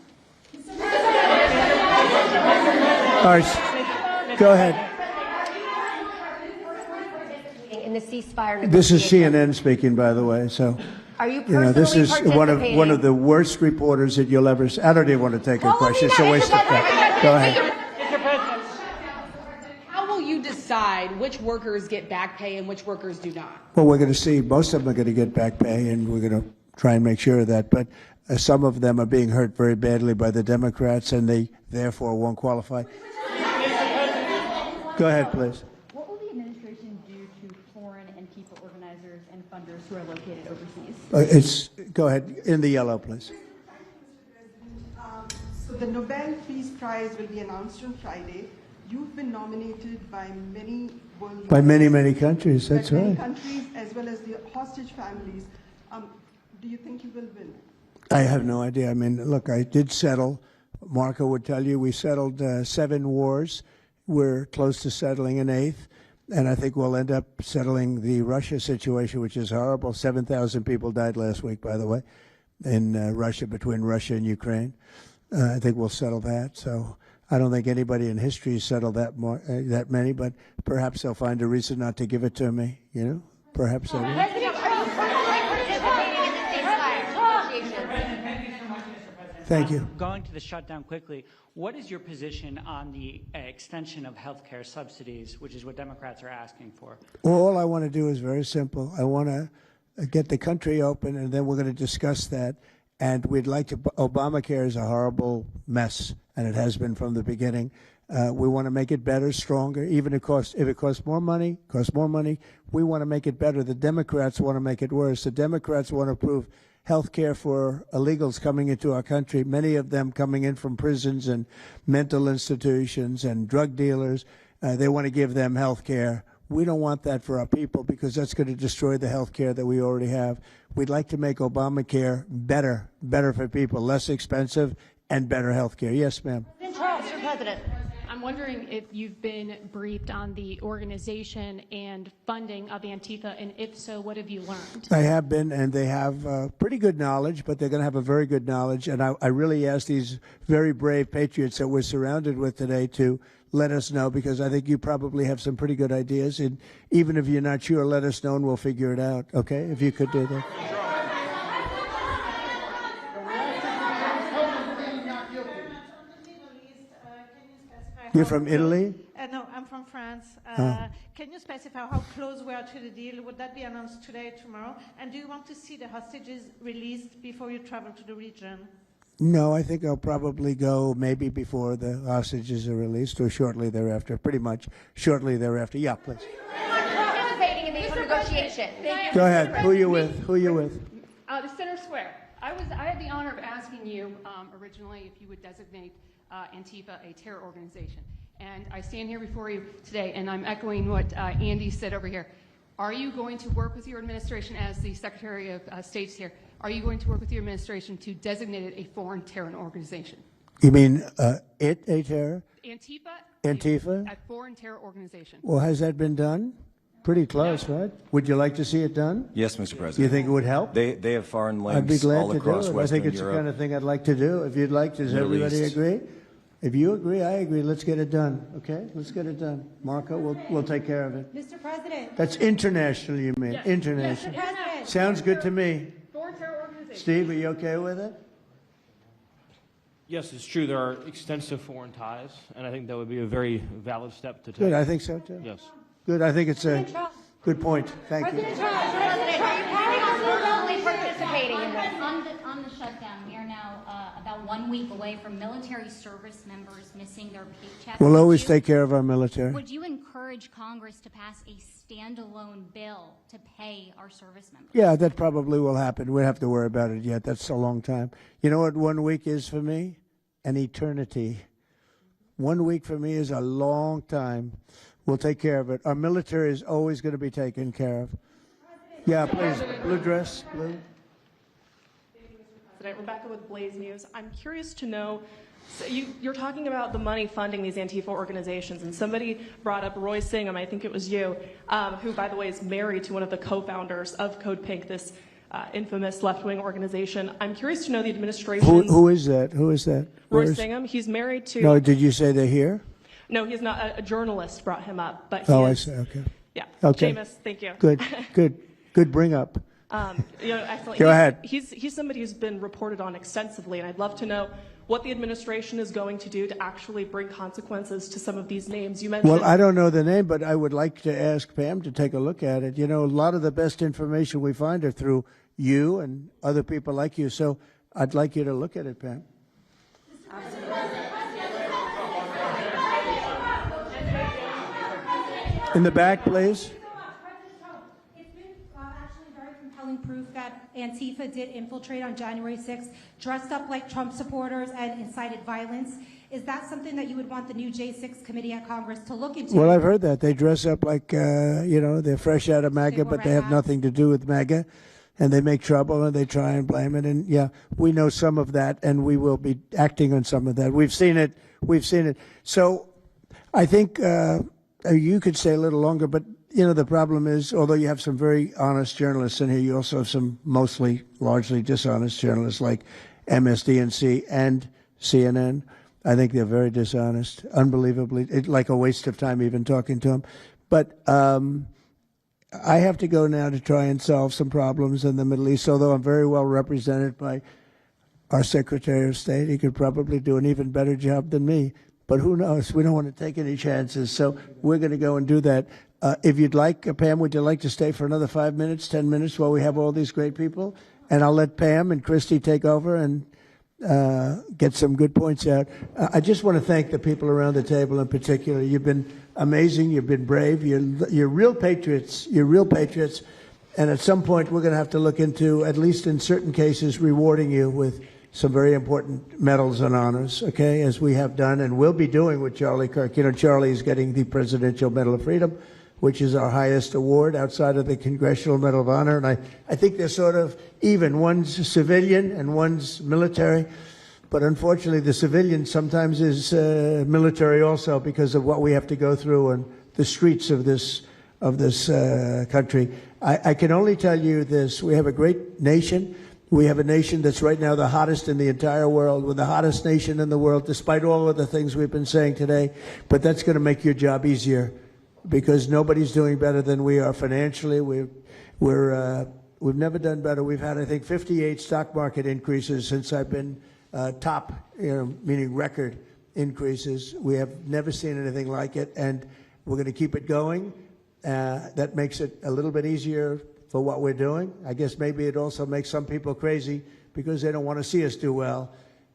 Speaker 1: All right, go ahead.
Speaker 22: In the ceasefire
Speaker 1: This is CNN speaking, by the way. So,
Speaker 22: Are you
Speaker 1: this is one
Speaker 22: participating?
Speaker 1: of the worst reporters that you'll ever see. I don't even want to take a question. It's a waste of time. Go ahead.
Speaker 23: Mr. President, how will you decide which workers get back pay and which workers do not?
Speaker 1: Well, we're going to see. Most of them are going to get back pay, and we're going to try and make sure of that. But some of them are being hurt very badly by the Democrats, and they therefore won't qualify. Go ahead, please.
Speaker 24: What will the administration do to foreign Antifa organizers and funders who are located overseas?
Speaker 1: Go ahead. In the yellow, please.
Speaker 25: So the Nobel Peace Prize will be announced on Friday. You've been nominated by many world
Speaker 1: By many, many countries. That's
Speaker 25: many
Speaker 1: right.
Speaker 25: countries as well as the hostage families. Do you think you will win?
Speaker 1: I have no idea. I mean, look, I did settle. Marco would tell you we settled 7 wars. We're close to settling an 8th. And I think we'll end up settling the Russia situation, which is horrible. 7,000 people died last week, by the way, in Russia, between Russia and Ukraine. I think we'll settle that. So I don't think anybody in history has settled that many, but perhaps they'll find a reason not to give it to me. You know, perhaps they will. Thank you.
Speaker 5: Going to the shutdown quickly, what is your position on the extension of health care subsidies, which is what Democrats are asking for?
Speaker 1: Well, all I want to do is very simple. I want to get the country open, and then we're going to discuss that. And we'd like to. Obamacare is a horrible mess, and it has been from the beginning. We want to make it better, stronger, even if it costs more money, we want to make it better. The Democrats want to make it worse. The Democrats want to approve health care for illegals coming into our country, many of them coming in from prisons and mental institutions and drug dealers. They want to give them health care. We don't want that for our people because that's going to destroy the health care that we already have. We'd like to make Obamacare better for people, less expensive and better health care. Yes, ma'am.
Speaker 22: Mr. President.
Speaker 24: I'm wondering if you've been briefed on the organization and funding of Antifa, and if so, what have you learned?
Speaker 1: I have been, and they have pretty good knowledge, but they're going to have a very good knowledge. And I really ask these very brave patriots that we're surrounded with today to let us know, because I think you probably have some pretty good ideas. And even if you're not sure, let us know and we'll figure it out, okay? If you could do that. You're from Italy?
Speaker 8: No, I'm from France. Can you specify how close we are to the deal? Would that be announced today, tomorrow? And do you want to see the hostages released before you travel to the region?
Speaker 1: No, I think I'll probably go maybe before the hostages are released or shortly thereafter, pretty much shortly thereafter. Yeah, please.
Speaker 22: Participating in the negotiation.
Speaker 1: Go ahead. Who are you with? Who are you with?
Speaker 24: The Center Square. I had the honor of asking you originally if you would designate Antifa a terror organization. And I stand here before you today, and I'm echoing what Andy said over here. Are you going to work with your administration as the Secretary of State's here? Are you going to work with your administration to designate it a foreign terror organization?
Speaker 1: You mean a terror?
Speaker 24: Antifa? A foreign terror organization.
Speaker 1: Well, has that been done? Pretty close, right? Would you like to see it done?
Speaker 10: Yes, Mr. President.
Speaker 1: Do you think it would help?
Speaker 10: They have foreign links
Speaker 1: I'd be glad
Speaker 10: all
Speaker 1: to
Speaker 10: across
Speaker 1: do it.
Speaker 10: Western
Speaker 1: I think it's
Speaker 10: Europe.
Speaker 1: the kind of thing I'd like to do. If you'd like, does
Speaker 10: Middle
Speaker 1: everybody
Speaker 10: East.
Speaker 1: agree? If you agree, I agree. Let's get it done, okay? Let's get it done. Marco, we'll take care of it.
Speaker 22: Mr. President.
Speaker 1: That's international, you mean?
Speaker 24: Yes.
Speaker 1: International.
Speaker 22: Mr. President.
Speaker 1: Sounds good to me.
Speaker 24: Foreign terror organization.
Speaker 1: Steve, are you okay with it?
Speaker 11: Yes, it's true. There are extensive foreign ties, and I think that would be a very valid step to take.
Speaker 1: Good, I think so too.
Speaker 11: Yes.
Speaker 1: Good, I think it's a good point. Thank you.
Speaker 22: President Trump, are you planning on personally participating in this?
Speaker 12: On the shutdown, we are now about 1 week away from military service members missing their paychecks.
Speaker 1: We'll always take care of our military.
Speaker 12: Would you encourage Congress to pass a standalone bill to pay our service members?
Speaker 1: Yeah, that probably will happen. We don't have to worry about it yet. That's a long time. You know what 1 week is for me? An eternity. 1 week for me is a long time. We'll take care of it. Our military is always going to be taken care of. Yeah, please. Blue dress, blue.
Speaker 26: President, Rebecca with Blaze News. I'm curious to know, so you're talking about the money funding these Antifa organizations, and somebody brought up Roy Singham, I think it was you, who, by the way, is married to one of the co-founders of Code Pink, this infamous left-wing organization. I'm curious to know the administration.
Speaker 1: Who is that? Who is that?
Speaker 26: Roy Singham. He's married to.
Speaker 1: No, did you say they're here?
Speaker 26: No, he's not. A journalist brought him up, but he
Speaker 1: Oh, I
Speaker 26: is,
Speaker 1: see. Okay.
Speaker 26: Yeah.
Speaker 1: Okay.
Speaker 26: Jameis, thank you.
Speaker 1: Good bring up.
Speaker 26: Excellent.
Speaker 1: Go ahead.
Speaker 26: He's somebody who's been reported on extensively, and I'd love to know what the administration is going to do to actually bring consequences to some of these names. You mentioned.
Speaker 1: Well, I don't know the name, but I would like to ask Pam to take a look at it. You know, a lot of the best information we find are through you and other people like you. So I'd like you to look at it, Pam. In the back, please.
Speaker 27: It's been actually very compelling proof that Antifa did infiltrate on January 6th, dressed up like Trump supporters and incited violence. Is that something that you would want the new J6 committee at Congress to look into?
Speaker 1: Well, I've heard that. They dress up like, they're fresh out of MAGA, but they have nothing to do with MAGA. And they make trouble and they try and blame it. And yeah, we know some of that and we will be acting on some of that. We've seen it. So I think you could stay a little longer, but the problem is, although you have some very honest journalists in here, you also have some largely dishonest journalists like MSDNC and CNN. I think they're very dishonest, unbelievably, like a waste of time even talking to them. But I have to go now to try and solve some problems in the Middle East, although I'm very well represented by our Secretary of State. He could probably do an even better job than me. But who knows? We don't want to take any chances. So we're going to go and do that. If you'd like, Pam, would you like to stay for another 5 minutes, 10 minutes while we have all these great people? And I'll let Pam and Christy take over and get some good points out. I just want to thank the people around the table in particular. You've been amazing. You've been brave. You're real patriots. You're real patriots. And at some point, we're going to have to look into, at least in certain cases, rewarding you with some very important medals and honors, okay, as we have done and will be doing with Charlie Kirk. You know, Charlie is getting the Presidential Medal of Freedom, which is our highest award outside of the Congressional Medal of Honor. And I think they're sort of even. One's civilian and one's military. But unfortunately, the civilian sometimes is military also because of what we have to go through on the streets of this country. I can only tell you this. We have a great nation. We have a nation that's right now the hottest in the entire world. We're the hottest nation in the world, despite all of the things we've been saying today. But that's going to make your job easier because nobody's doing better than we are financially. We've never done better. We've had, I think, 58 stock market increases since I've been top, meaning record increases. We have never seen anything like it, and we're going to keep it going. That makes it a little bit easier for what we're doing. I guess maybe it also makes some people crazy because they don't want to see us do well.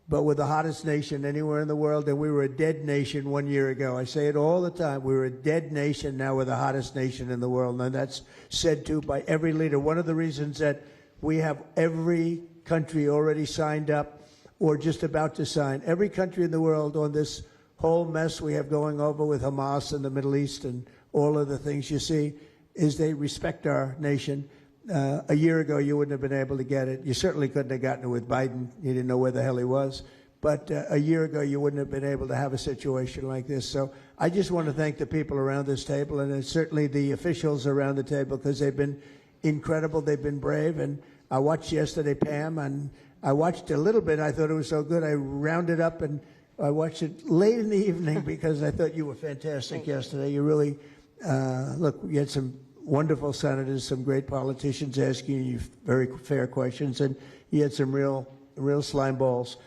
Speaker 1: But we're the hottest nation anywhere in the world, and we were a dead nation 1 year ago. I say it all the time. We were a dead nation. Now we're the hottest nation in the world, and that's said to by every leader. One of the reasons that we have every country already signed up or just about to sign, every country in the world on this whole mess we have going over with Hamas in the Middle East and all of the things you see, is they respect our nation. A year ago, you wouldn't have been able to get it. You certainly couldn't have gotten it with Biden. You didn't know where the hell he was. But a year ago, you wouldn't have been able to have a situation like this. So I just want to thank the people around this table and certainly the officials around the table because they've been incredible. They've been brave. And I watched yesterday, Pam, and I watched a little bit. I thought it was so good. I rounded up and I watched it late in the evening because I thought you were fantastic yesterday. You really, look, you had some wonderful senators, some great politicians asking you very fair questions, and you had some real slime balls.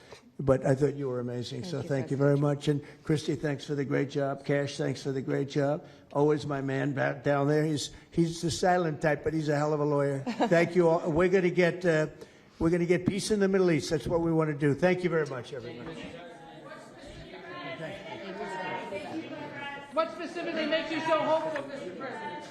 Speaker 1: But I thought you were amazing, so thank you very much. And Christy, thanks for the great job. Cash, thanks for the great job. Always my man back down there. He's the silent type, but he's a hell of a lawyer. Thank you all. We're going to get peace in the Middle East. That's what we want to do. Thank you very much, everyone.
Speaker 2: What specifically makes you so hopeful, Mr. President?